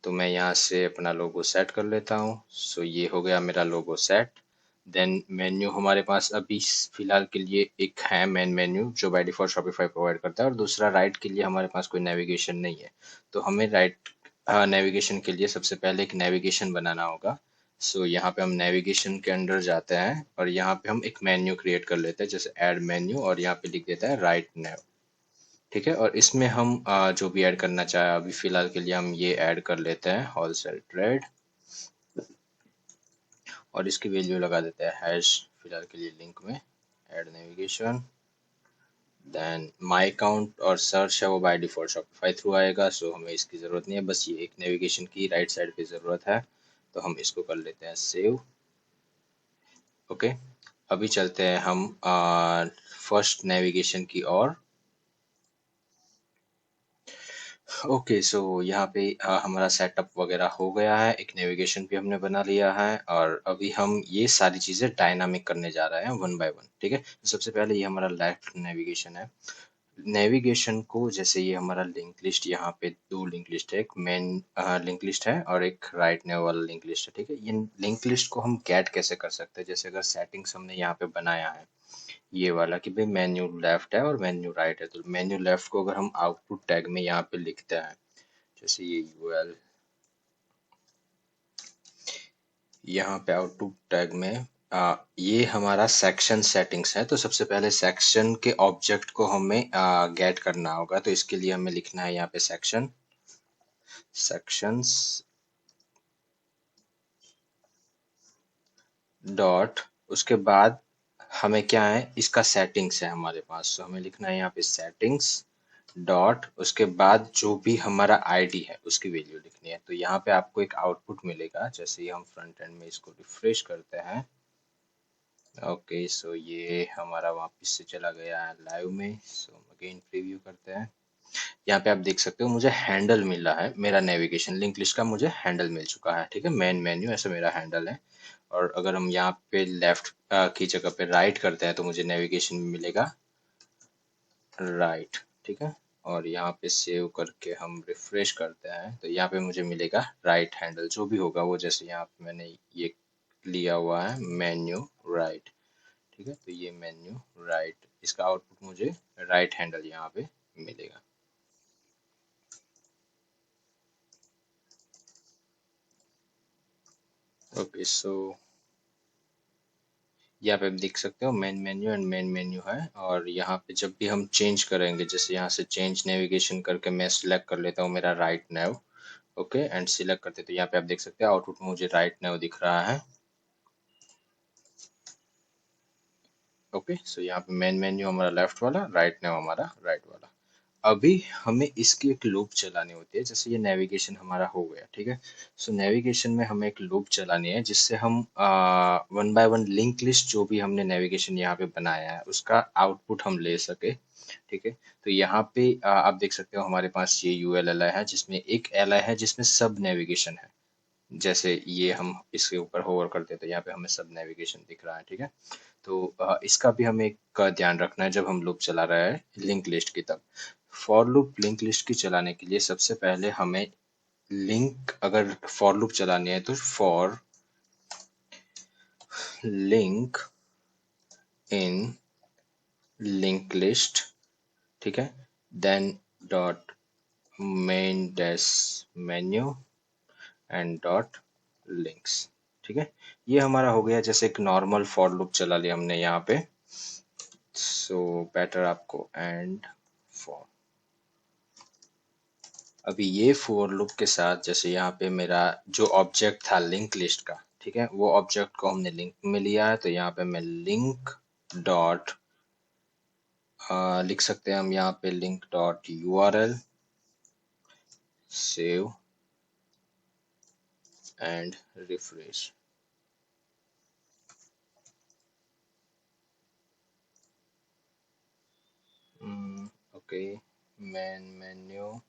तो मैं यहाँ से अपना लोगो सेट कर लेता हूँ। सो ये हो गया मेरा लोगो सेट। देन मेन्यू हमारे पास अभी फिलहाल के लिए एक है मेन मेन्यू जो बाय डिफॉल्ट शॉपिफाई प्रोवाइड करता है, और दूसरा राइट के लिए हमारे पास कोई नेविगेशन नहीं है। तो हमें राइट नेविगेशन के लिए सबसे पहले एक नेविगेशन बनाना होगा। सो यहाँ पे हम नेविगेशन के अंदर जाते हैं और यहाँ पे हम एक मेन्यू क्रिएट कर लेते हैं, जैसे ऐड मेन्यू, और यहाँ पे लिख देता है राइट नेव। ठीक है, और इसमें हम जो भी ऐड करना चाहे, अभी फिलहाल के लिए हम ये ऐड कर लेते हैं होलसेल ट्रेड, और इसकी वैल्यू लगा देते हैं हैश फिलहाल के लिए लिंक में add navigation. Then my account और सर्च है वो बाय डिफॉल्ट शॉपिफाई थ्रू आएगा, सो हमें इसकी ज़रूरत नहीं है, बस ये एक नेविगेशन की राइट साइड पे ज़रूरत है, तो हम इसको कर लेते हैं सेव। ओके, अभी चलते हैं हम फर्स्ट नेविगेशन की ओर। ओके, सो यहाँ पे हमारा सेटअप वगैरह हो गया है, एक नेविगेशन भी हमने बना लिया है, और अभी हम ये सारी चीज़ें डायनामिक करने जा रहे हैं वन बाय वन। ठीक है, तो सबसे पहले ये हमारा लेफ्ट नेविगेशन है। नेविगेशन को, जैसे ये हमारा लिंक लिस्ट, यहाँ पे दो लिंक लिस्ट है, एक मेन लिंक लिस्ट है और एक राइट नेव वाला लिंक लिस्ट है। ठीक है, ये लिंक लिस्ट को हम गेट कैसे कर सकते हैं, जैसे अगर सेटिंग्स हमने यहाँ पे बनाया है ये वाला कि भाई मेन्यू लेफ्ट है और मेन्यू राइट है, तो मेन्यू लेफ्ट को अगर हम आउटपुट टैग में यहाँ पे लिखते हैं, जैसे ये यूएल, यहाँ पे आउटपुट टैग में ये हमारा सेक्शन सेटिंग्स है, तो सबसे पहले सेक्शन के ऑब्जेक्ट को हमें गेट करना होगा, तो इसके लिए हमें लिखना है यहाँ पे सेक्शन, सेक्शंस डॉट, उसके बाद हमें क्या है, इसका सेटिंग्स है हमारे पास, तो हमें लिखना है यहाँ पे सेटिंग्स डॉट, उसके बाद जो भी हमारा आईडी है उसकी वैल्यू लिखनी है। तो यहाँ पे आपको एक आउटपुट मिलेगा, जैसे ही हम फ्रंट एंड में इसको रिफ्रेश करते हैं। ओके, सो ये हमारा वापस से चला गया है लाइव में, सो अगेन प्रीव्यू करते हैं। यहाँ पे आप देख सकते हो मुझे हैंडल मिल रहा है, मेरा नेविगेशन लिंक लिस्ट का मुझे हैंडल मिल चुका है। ठीक है, मेन मेन्यू ऐसा मेरा हैंडल है, और अगर हम यहाँ पे लेफ्ट की जगह पे राइट करते हैं तो मुझे नेविगेशन में मिलेगा राइट। ठीक है, और यहाँ पे सेव करके हम रिफ्रेश करते हैं तो यहाँ पे मुझे मिलेगा राइट हैंडल, जो भी होगा वो, जैसे यहाँ पे मैंने ये लिया हुआ है मेन्यू राइट। ठीक है, तो ये मेन्यू राइट, इसका आउटपुट मुझे राइट हैंडल यहाँ पे मिलेगा। ओके, सो यहाँ पे आप देख सकते हो main menu and main menu है, और यहाँ पे जब भी हम चेंज करेंगे, जैसे यहाँ से चेंज नेविगेशन करके मैं सिलेक्ट कर लेता हूँ मेरा right naive. Okay, and select करते तो यहाँ पे आप देख सकते हो आउटपुट में मुझे राइट नेव दिख रहा है। ओके, सो यहाँ पे मेन मेन्यू हमारा लेफ्ट वाला, राइट नेव हमारा राइट वाला। अभी हमें इसकी एक लूप चलानी होती है, जैसे ये नेविगेशन हमारा हो गया। ठीक है, सो नेविगेशन में हमें एक लूप चलानी है जिससे हम one by one link list जो भी हमने नेविगेशन यहाँ पे बनाया है उसका आउटपुट हम ले सके। ठीक है, तो यहाँ पे आप देख सकते हो हमारे पास ये यूएल एल है, जिसमें एक एल है जिसमें सब नेविगेशन है। जैसे ये हम इसके ऊपर होवर करते हैं तो यहाँ पे हमें सब नेविगेशन दिख रहा है। ठीक है, तो इसका भी हमें एक ध्यान रखना है जब हम लूप चला रहे हैं लिंक लिस्ट की। तब फॉर लूप लिंक लिस्ट की चलाने के लिए सबसे पहले हमें लिंक, अगर फॉर लूप चलानी है तो for link in link list. ठीक है, then dot main dash menu and dot links. ठीक है, ये हमारा हो गया, जैसे एक नॉर्मल फॉर लूप चला लिया हमने यहाँ पे। सो बेटर आपको एंड फॉर, अभी ये फॉर लूप के साथ, जैसे यहाँ पे मेरा जो ऑब्जेक्ट था लिंक लिस्ट का, ठीक है, वो ऑब्जेक्ट को हमने लिंक में लिया है, तो यहाँ पे मैं लिंक डॉट लिख सकते हैं हम यहाँ पे link dot URL, save and refresh. Okay, main menu.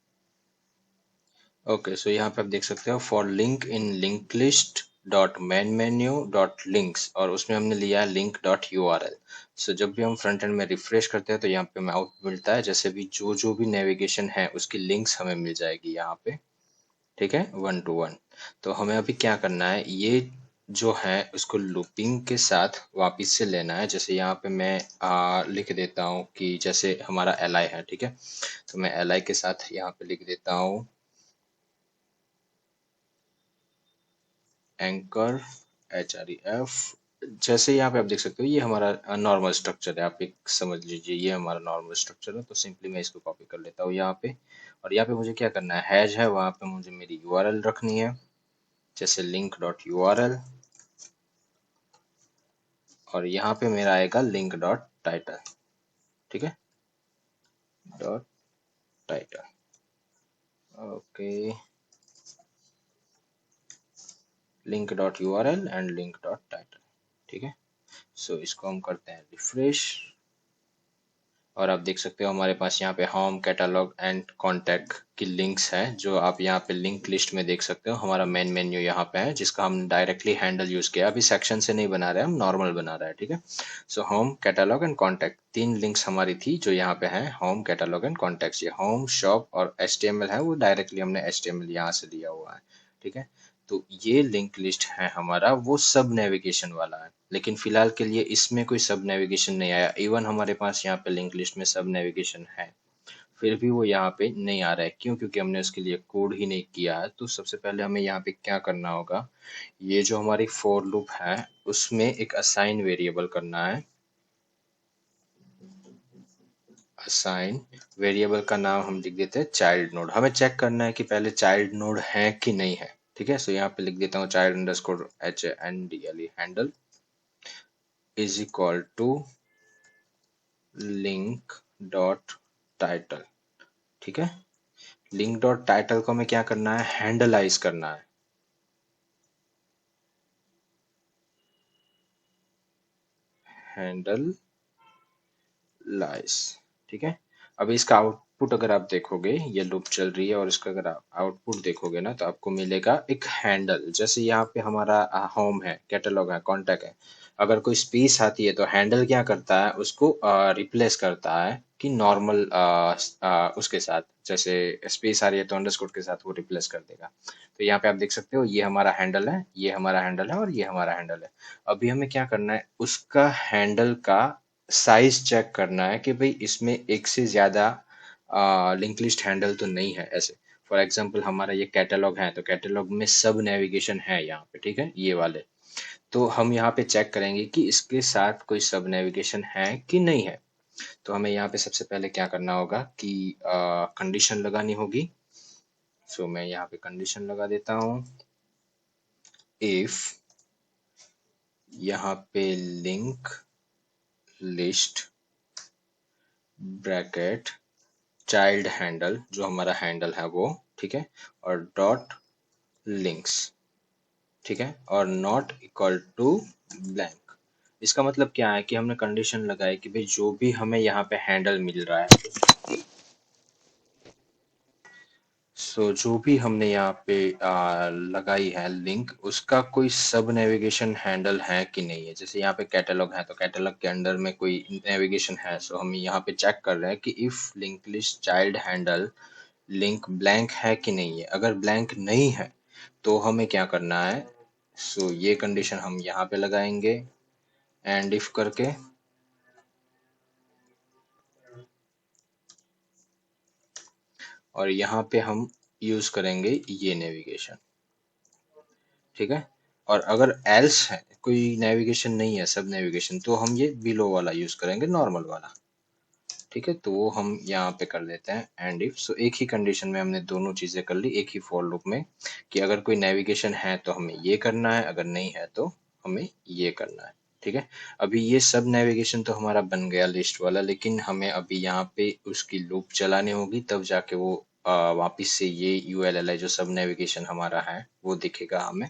Okay, so यहाँ पे आप देख सकते हो for link in link list dot main menu dot links, और उसमें हमने लिया है link dot U R L. So जब भी हम फ्रंट एंड में रिफ्रेश करते हैं तो यहाँ पे हमें आउटपुट मिलता है, जैसे भी जो भी नेविगेशन है उसकी लिंक्स हमें मिल जाएगी यहाँ पे। ठीक है, वन टू वन। तो हमें अभी क्या करना है, ये जो है उसको लूपिंग के साथ वापस से लेना है। जैसे यहाँ पे मैं लिख देता हूँ कि जैसे हमारा li है, ठीक है, तो मैं li के साथ यहाँ पे लिख देता हूँ एंकर href। जैसे यहाँ पे आप देख सकते हो ये हमारा नॉर्मल स्ट्रक्चर है, आप एक समझ लीजिए ये हमारा नॉर्मल स्ट्रक्चर है। तो सिंपली मैं इसको कॉपी कर लेता हूँ यहाँ पे, और यहाँ पे मुझे क्या करना है, हैश है वहाँ पे मुझे मेरी यूआरएल रखनी है, जैसे लिंक डॉट यूआरएल, और यहाँ पे मेरा आएगा लिंक डॉट टाइटल, ठीक है, dot title, okay, link dot URL and link dot title, ठीक है। सो इसको हम करते हैं रिफ्रेश, और आप देख सकते हो हमारे पास यहाँ पे होम, कैटलॉग एंड कॉन्टैक्ट की लिंक्स हैं, जो आप यहाँ पे लिंक लिस्ट में देख सकते हो। हमारा मेन मेन्यू यहाँ पे है, जिसका हम डायरेक्टली हैंडल यूज किया, अभी सेक्शन से नहीं बना रहे, हम नॉर्मल बना रहे हैं, ठीक है। So home, catalogue and contact, तीन लिंक्स हमारी थी जो यहाँ पे हैं, होम, कैटलॉग एंड कॉन्टैक्ट। ये होम, शॉप और HTML है, वो डायरेक्टली हमने HTML यहाँ से लिया हुआ है, ठीक है। तो ये लिंक लिस्ट है हमारा, वो सब नेविगेशन वाला है, लेकिन फिलहाल के लिए इसमें कोई सब नेविगेशन नहीं आया। इवन हमारे पास यहाँ पे लिंक लिस्ट में सब नेविगेशन है, फिर भी वो यहाँ पे नहीं आ रहा है, क्यों? क्योंकि हमने उसके लिए कोड ही नहीं किया है। तो सबसे पहले हमें यहाँ पे क्या करना होगा, ये जो हमारी फॉर लूप है उसमें एक असाइन वेरिएबल करना है। असाइन वेरिएबल का नाम हम लिख देते हैं चाइल्ड नोड। हमें चेक करना है कि पहले चाइल्ड नोड है कि नहीं है, ठीक है। सो यहाँ पे लिख देता हूँ child underscore HANDLE, handle is equal to link dot title, ठीक है। लिंक डॉट टाइटल को हमें क्या करना है, हैंडलाइज करना है, हैंडल लाइस, ठीक है। अभी इसका आउटपुट अगर आप देखोगे, ये लूप चल रही है और इसका अगर आप आउटपुट देखोगे ना, तो आपको मिलेगा एक हैंडल। जैसे यहाँ पे हमारा होम है, कैटलॉग है, कॉन्टैक्ट है, अगर कोई स्पेस आती है तो हैंडल क्या करता है, उसको रिप्लेस करता है कि नॉर्मल उसके साथ, जैसे स्पेस आ रही है तो अंडरस्कोर के साथ वो रिप्लेस कर देगा। तो यहाँ पे आप देख सकते हो ये हमारा हैंडल है, ये हमारा हैंडल है और ये हमारा हैंडल है। अभी हमें क्या करना है, उसका हैंडल का साइज चेक करना है कि भाई इसमें एक से ज्यादा लिंक लिस्ट हैंडल तो नहीं है ऐसे। फॉर एग्जांपल हमारा ये कैटलॉग है, तो कैटलॉग में सब नेविगेशन है यहाँ पे, ठीक है, ये वाले। तो हम यहाँ पे चेक करेंगे कि इसके साथ कोई सब नेविगेशन है कि नहीं है। तो हमें यहाँ पे सबसे पहले क्या करना होगा कि कंडीशन लगानी होगी। सो मैं यहाँ पे कंडीशन लगा देता हूँ, इफ यहाँ पे link list bracket child handle, जो हमारा हैंडल है वो, ठीक है, और डॉट लिंक्स, ठीक है, और नॉट इक्वल टू ब्लैंक। इसका मतलब क्या है कि हमने कंडीशन लगाई कि भाई जो भी हमें यहाँ पे हैंडल मिल रहा है, सो जो भी हमने यहाँ पे लगाई है लिंक, उसका कोई सब नेविगेशन हैंडल है कि नहीं है। जैसे यहाँ पे कैटलॉग है, तो कैटलॉग के अंडर में कोई नेविगेशन है, सो हम यहाँ पे चेक कर रहे हैं कि if link list child handle link blank है कि नहीं है। अगर ब्लैंक नहीं है तो हमें क्या करना है, सो ये कंडीशन हम यहाँ पे लगाएंगे एंड इफ करके, और यहाँ पे हम यूज करेंगे ये नेविगेशन, ठीक है। और अगर एल्स है, कोई नेविगेशन नहीं है, सब नेविगेशन, तो हम ये बिलो वाला यूज करेंगे, नॉर्मल वाला, ठीक है। तो वो हम यहाँ पे कर देते हैं एंड इफ। सो एक ही कंडीशन में हमने दोनों चीजें कर ली, एक ही फॉर लूप में, कि अगर कोई नेविगेशन है तो हमें ये करना है, अगर नहीं है तो हमें ये करना है, ठीक है। अभी ये सब नेविगेशन तो हमारा बन गया लिस्ट वाला, लेकिन हमें अभी यहाँ पे उसकी लूप चलानी होगी, तब जाके वो वापिस से ये ULLI जो सब नेविगेशन हमारा है वो दिखेगा हमें।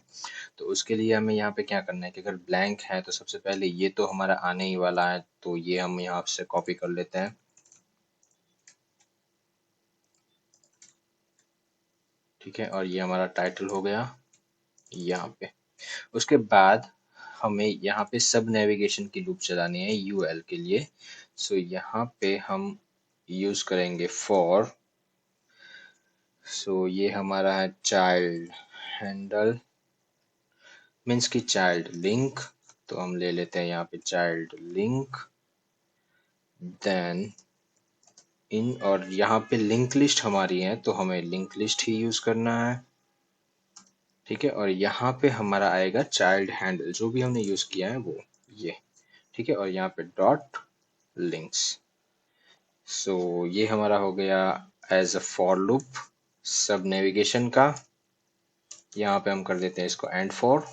तो उसके लिए हमें यहाँ पे क्या करना है कि अगर ब्लैंक है तो सबसे पहले ये तो हमारा आने ही वाला है, तो ये हम यहाँ से कॉपी कर लेते हैं, ठीक है, और ये हमारा टाइटल हो गया यहाँ पे। उसके बाद हमें यहाँ पे सब नेविगेशन की लूप चलानी है UL के लिए। सो यहाँ पे हम यूज करेंगे फॉर, सो ये हमारा है चाइल्ड हैंडल मीन्स की चाइल्ड लिंक, तो हम ले लेते हैं यहाँ पे चाइल्ड लिंक, देन इन, और यहाँ पे लिंक लिस्ट हमारी है तो हमें लिंक लिस्ट ही यूज करना है, ठीक है। और यहाँ पे हमारा आएगा चाइल्ड हैंडल, जो भी हमने यूज किया है वो ये, ठीक है। और यहाँ पे डॉट लिंक्स, सो ये हमारा हो गया एज अ फॉर लूप सब नेविगेशन का। यहाँ पे हम कर देते हैं इसको एंड फॉर,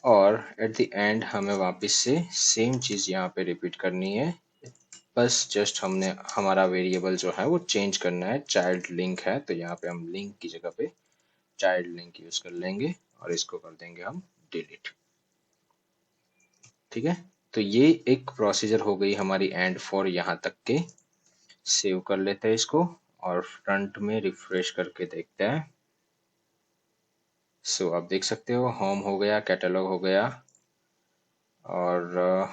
और एट द एंड हमें वापस से सेम चीज यहाँ पे रिपीट करनी है, बस जस्ट हमने हमारा वेरिएबल जो है वो चेंज करना है। चाइल्ड लिंक है तो यहाँ पे हम लिंक की जगह पे चाइल्ड लिंक यूज कर लेंगे और इसको कर देंगे हम डिलीट, ठीक है। तो ये एक प्रोसीजर हो गई हमारी एंड फॉर यहाँ तक के। सेव कर लेते हैं इसको और फ्रंट में रिफ्रेश करके देखते हैं। सो आप देख सकते हो होम हो गया, कैटलॉग हो गया, और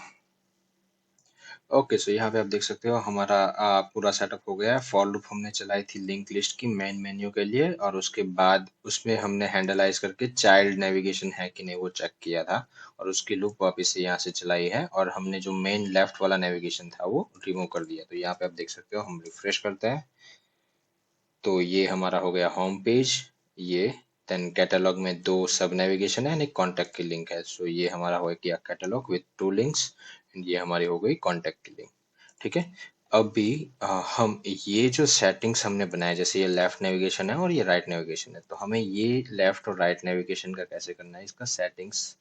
ओके। सो यहाँ पे आप देख सकते हो हमारा पूरा सेटअप हो गया है। फॉर लूप हमने चलाई थी लिंक लिस्ट की मेन मेन्यू के लिए, और उसके बाद उसमें हमने हैंडलाइज करके चाइल्ड नेविगेशन है कि नहीं वो चेक किया था, और उसकी लूप वापस से यहाँ से चलाई है, और हमने जो मेन लेफ्ट वाला नेविगेशन था वो रिमूव कर दिया। तो यहाँ पे आप देख सकते हो, हम रिफ्रेश करते हैं तो ये हमारा हो गया होम पेज ये। देन कैटलॉग में दो सब नेविगेशन है, एक कॉन्टैक्ट की लिंक है। सो ये हमारा हो गया catalogue with to links, and ये हमारी हो गई कॉन्टैक्ट की लिंक, ठीक है। अभी हम ये जो सेटिंग्स हमने बनाए, जैसे ये लेफ्ट नेविगेशन है और ये राइट नेविगेशन है, तो हमें ये लेफ्ट और राइट नेविगेशन का कैसे करना है, इसका सेटिंग्स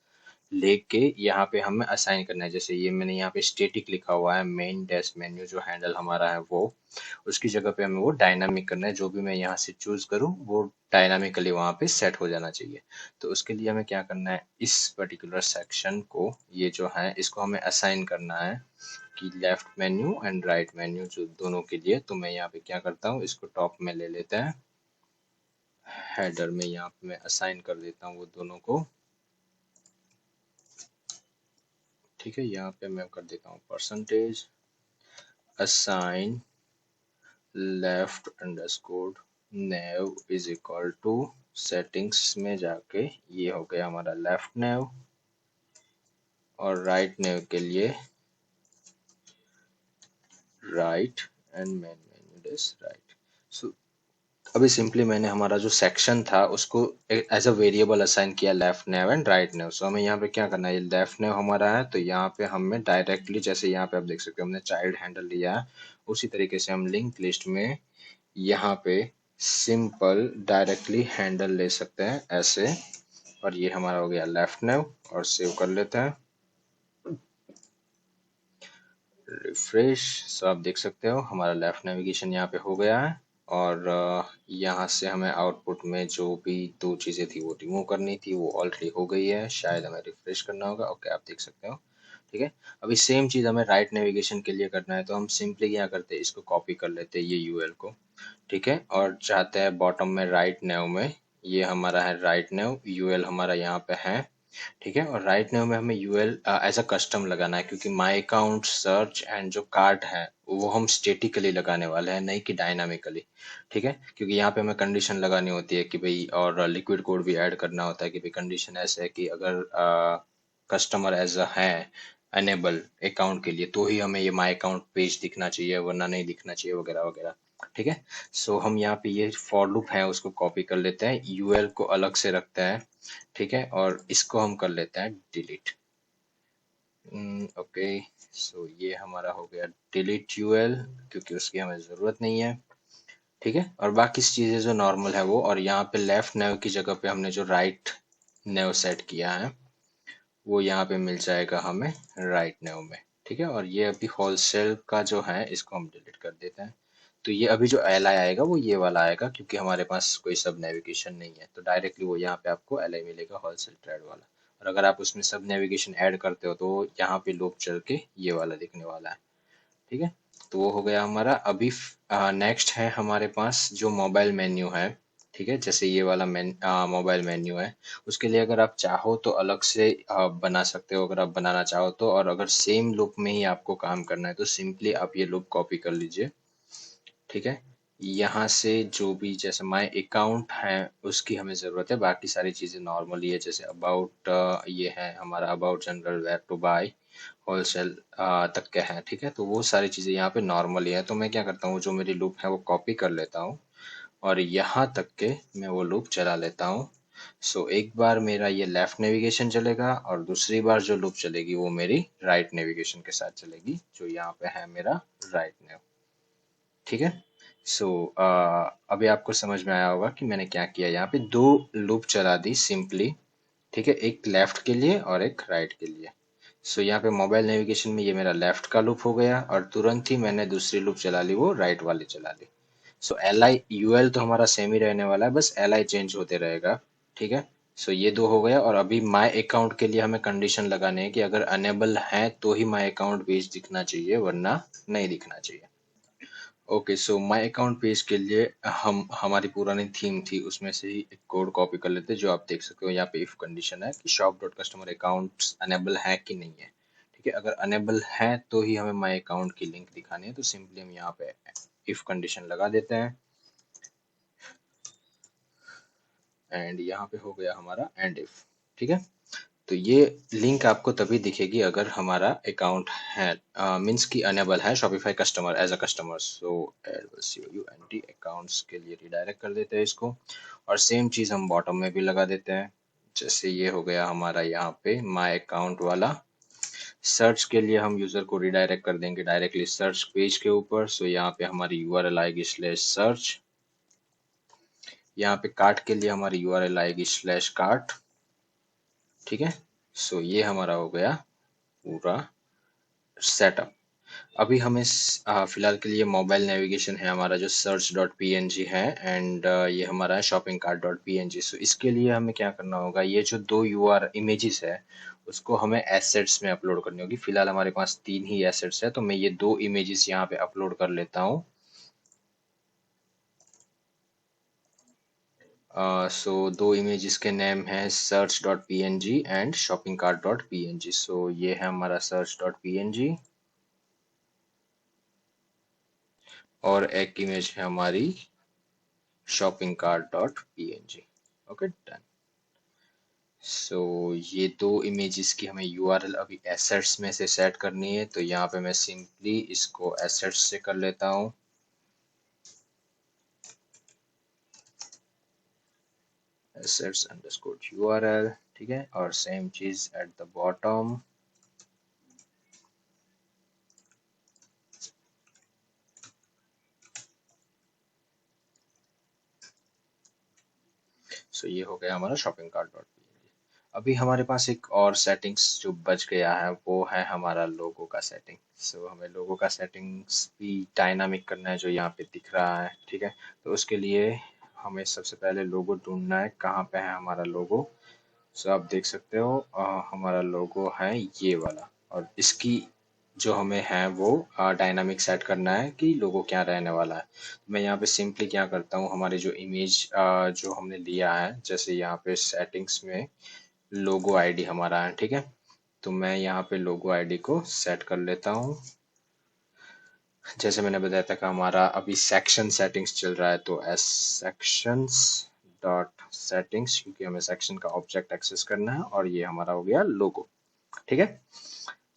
लेके यहाँ पे हमें असाइन करना है। जैसे ये मैंने यहाँ पे स्टेटिक लिखा हुआ है, मेन डैश मेन्यू जो हैंडल हमारा है वो, उसकी जगह पे हमें वो डायनामिक करना है। जो भी मैं यहाँ से चूज करूँ वो डायनामिकली वहाँ पे सेट हो जाना चाहिए। तो उसके लिए हमें क्या करना है, इस पर्टिकुलर सेक्शन को, ये जो है इसको हमें असाइन करना है कि left menu and right menu जो दोनों के लिए। तो मैं यहाँ पे क्या करता हूँ, इसको टॉप में ले लेते हैं, हेडर में यहाँ पे मैं असाइन कर देता हूँ वो दोनों को, ठीक है। यहाँ पे मैं कर देता हूँ percentage assign left underscore nav is equal to settings में जाके ये हो गया हमारा लेफ्ट नेव, और राइट नेव के लिए right and main menu is right. So अभी सिंपली मैंने हमारा जो सेक्शन था उसको एज अ वेरिएबल असाइन किया left nav and right nav. So हमें यहाँ पे क्या करना है, ये लेफ्ट नेव हमारा है तो यहाँ पे हमें डायरेक्टली, जैसे यहाँ पे आप देख सकते हो हमने चाइल्ड हैंडल लिया है, उसी तरीके से हम लिंक लिस्ट में यहाँ पे सिंपल डायरेक्टली हैंडल ले सकते हैं ऐसे। और ये हमारा हो गया लेफ्ट नेव, और सेव कर लेते हैं, रिफ्रेश। सो आप देख सकते हो हमारा लेफ्ट नेविगेशन यहाँ पे हो गया है, और यहाँ से हमें आउटपुट में जो भी दो चीज़ें थी वो रिमूव करनी थी वो ऑलरेडी हो गई है, शायद हमें रिफ्रेश करना होगा। ओके आप देख सकते हो, ठीक है। अभी सेम चीज़ हमें राइट नेविगेशन के लिए करना है, तो हम सिंपली क्या करते हैं, इसको कॉपी कर लेते हैं ये यूएल को, ठीक है। और चाहते हैं बॉटम में राइट नेव में, ये हमारा है राइट नेव, यूएल हमारा यहाँ पे है, ठीक है। और राइट नेव में हमें यूएल एज अ कस्टम लगाना है, क्योंकि माई अकाउंट सर्च एंड जो कार्ट है वो हम स्टेटिकली लगाने वाले हैं, नहीं कि डायनामिकली, ठीक है। क्योंकि यहाँ पे हमें कंडीशन लगानी होती है कि भाई, और लिक्विड कोड भी ऐड करना होता है कि भाई कंडीशन ऐसे है कि अगर कस्टमर एज अ है अनेबल अकाउंट के लिए तो ही हमें ये माई अकाउंट पेज दिखना चाहिए, वरना नहीं दिखना चाहिए वगैरह वगैरह, ठीक है। सो हम यहाँ पे ये फॉर लूप है उसको कॉपी कर लेते हैं, यूएल को अलग से रखते हैं, ठीक है। और इसको हम कर लेते हैं डिलीट, ओके। सो ये हमारा हो गया डिलीट यूएल, क्योंकि उसकी हमें ज़रूरत नहीं है, ठीक है। और बाकी चीज़ें जो नॉर्मल है वो, और यहाँ पे लेफ्ट नेव की जगह पे हमने जो राइट नेव सेट किया है वो यहाँ पे मिल जाएगा हमें राइट नेव में, ठीक है। और ये अभी होलसेल का जो है इसको हम डिलीट कर देते हैं। तो ये अभी जो एल आई आएगा वो ये वाला आएगा, क्योंकि हमारे पास कोई सब नेविगेशन नहीं है, तो डायरेक्टली वो यहाँ पे आपको एल आई मिलेगा होलसेल ट्रेड वाला। और अगर आप उसमें सब नेविगेशन ऐड करते हो तो यहाँ पे लूप चल के ये वाला दिखने वाला है, ठीक है। तो वो हो गया हमारा। अभी नेक्स्ट है हमारे पास जो मोबाइल मेन्यू है, ठीक है। जैसे ये वाला मोबाइल मेन्यू है, उसके लिए अगर आप चाहो तो अलग से बना सकते हो, अगर आप बनाना चाहो तो। और अगर सेम लूप में ही आपको काम करना है तो सिंपली आप ये लूप कॉपी कर लीजिए, ठीक है। यहाँ से जो भी जैसे माय अकाउंट है उसकी हमें ज़रूरत है, बाकी सारी चीज़ें नॉर्मली है, जैसे अबाउट ये है हमारा about general where to buy wholesale तक के हैं, ठीक है। तो वो सारी चीज़ें यहाँ पे नॉर्मली है, तो मैं क्या करता हूँ जो मेरी लूप है वो कॉपी कर लेता हूँ और यहाँ तक के मैं वो लूप चला लेता हूँ। सो एक बार मेरा ये लेफ्ट नेविगेशन चलेगा और दूसरी बार जो लूप चलेगी वो मेरी राइट नेविगेशन के साथ चलेगी, जो यहाँ पे है मेरा राइट नेव, ठीक है। सो अभी आपको समझ में आया होगा कि मैंने क्या किया, यहाँ पे दो लूप चला दी सिंपली, ठीक है, एक लेफ्ट के लिए और एक राइट के लिए। सो यहाँ पे मोबाइल नेविगेशन में ये मेरा लेफ्ट का लूप हो गया और तुरंत ही मैंने दूसरी लूप चला ली, वो राइट वाली चला ली। So L I U L तो हमारा सेम ही रहने वाला है, बस एल आई चेंज होते रहेगा, ठीक है। सो ये दो हो गया और अभी माय अकाउंट के लिए हमें कंडीशन लगाने है कि अगर अनेबल है तो ही माय अकाउंट पेज दिखना चाहिए, वरना नहीं दिखना चाहिए। Okay, so my account page के लिए हम हमारी पुरानी थीम थी उसमें से ही एक कोड कॉपी कर लेते हैं, जो आप देख सकते हो यहाँ पे इफ कंडीशन है कि shop dot customer accounts enable है कि नहीं है, ठीक है। अगर अनेबल है तो ही हमें माय अकाउंट की लिंक दिखानी है, तो सिंपली हम यहाँ पे इफ कंडीशन लगा देते हैं एंड यहाँ पे हो गया हमारा एंड इफ, ठीक है। तो ये लिंक आपको तभी दिखेगी अगर हमारा अकाउंट है, मींस की अनेबल है Shopify customer as a customer. So add accounts के लिए रिडायरेक्ट कर देते हैं इसको और सेम चीज हम बॉटम में भी लगा देते हैं। जैसे ये हो गया हमारा यहाँ पे माय अकाउंट वाला। सर्च के लिए हम यूजर को रिडायरेक्ट कर देंगे डायरेक्टली सर्च पेज के ऊपर। सो यहाँ पे हमारी यूआरएल आएगी स्लैश सर्च, यहाँ पे कार्ट के लिए हमारी यूआरएल आएगी स्लैश कार्ट, ठीक है। सो ये हमारा हो गया पूरा सेटअप। अभी हमें फिलहाल के लिए मोबाइल नेविगेशन है हमारा जो search dot P N G है एंड ये हमारा है shopping cart dot P N G. So इसके लिए हमें क्या करना होगा, ये जो दो यू आर इमेजेस है उसको हमें एसेट्स में अपलोड करनी होगी। फिलहाल हमारे पास तीन ही एसेट्स है, तो मैं ये दो इमेजेस यहाँ पे अपलोड कर लेता हूँ। सो दो इमेजेस के नेम है search dot P N G and shopping cart dot P N G. So ये है हमारा search dot P N G और एक इमेज है हमारी shopping cart dot P N G. Okay, done. So ये दो इमेजेस की हमें यूआरएल अभी एसेट्स में से सेट करनी है, तो यहाँ पे मैं सिंपली इसको एसेट्स से कर लेता हूँ। एसेट्स अंडरस्कोर यूआरएल, ठीक है, और सेम चीज एट द बॉटम। सो ये हो गया हमारा शॉपिंग कार्ट डॉट पी। अभी हमारे पास एक और सेटिंग्स जो बच गया है वो है हमारा लोगो का सेटिंग। सो हमें लोगो का सेटिंग्स भी डायनामिक करना है, जो यहाँ पे दिख रहा है, ठीक है। तो उसके लिए हमें सबसे पहले लोगो ढूंढना है, कहाँ पे है हमारा लोगो। सो आप देख सकते हो हमारा लोगो है ये वाला, और इसकी जो हमें है वो डायनामिक सेट करना है कि लोगो क्या रहने वाला है। मैं यहाँ पे सिंपली क्या करता हूँ, हमारे जो इमेज जो हमने लिया है, जैसे यहाँ पे सेटिंग्स में लोगो आईडी हमारा है, ठीक है। तो मैं यहाँ पे लोगो आईडी को सेट कर लेता हूँ। जैसे मैंने बताया था कि हमारा अभी सेक्शन सेटिंग्स चल रहा है, तो एस सेक्शंस डॉट सेटिंग्स, क्योंकि हमें सेक्शन का ऑब्जेक्ट एक्सेस करना है, और ये हमारा हो गया लोगो, ठीक है।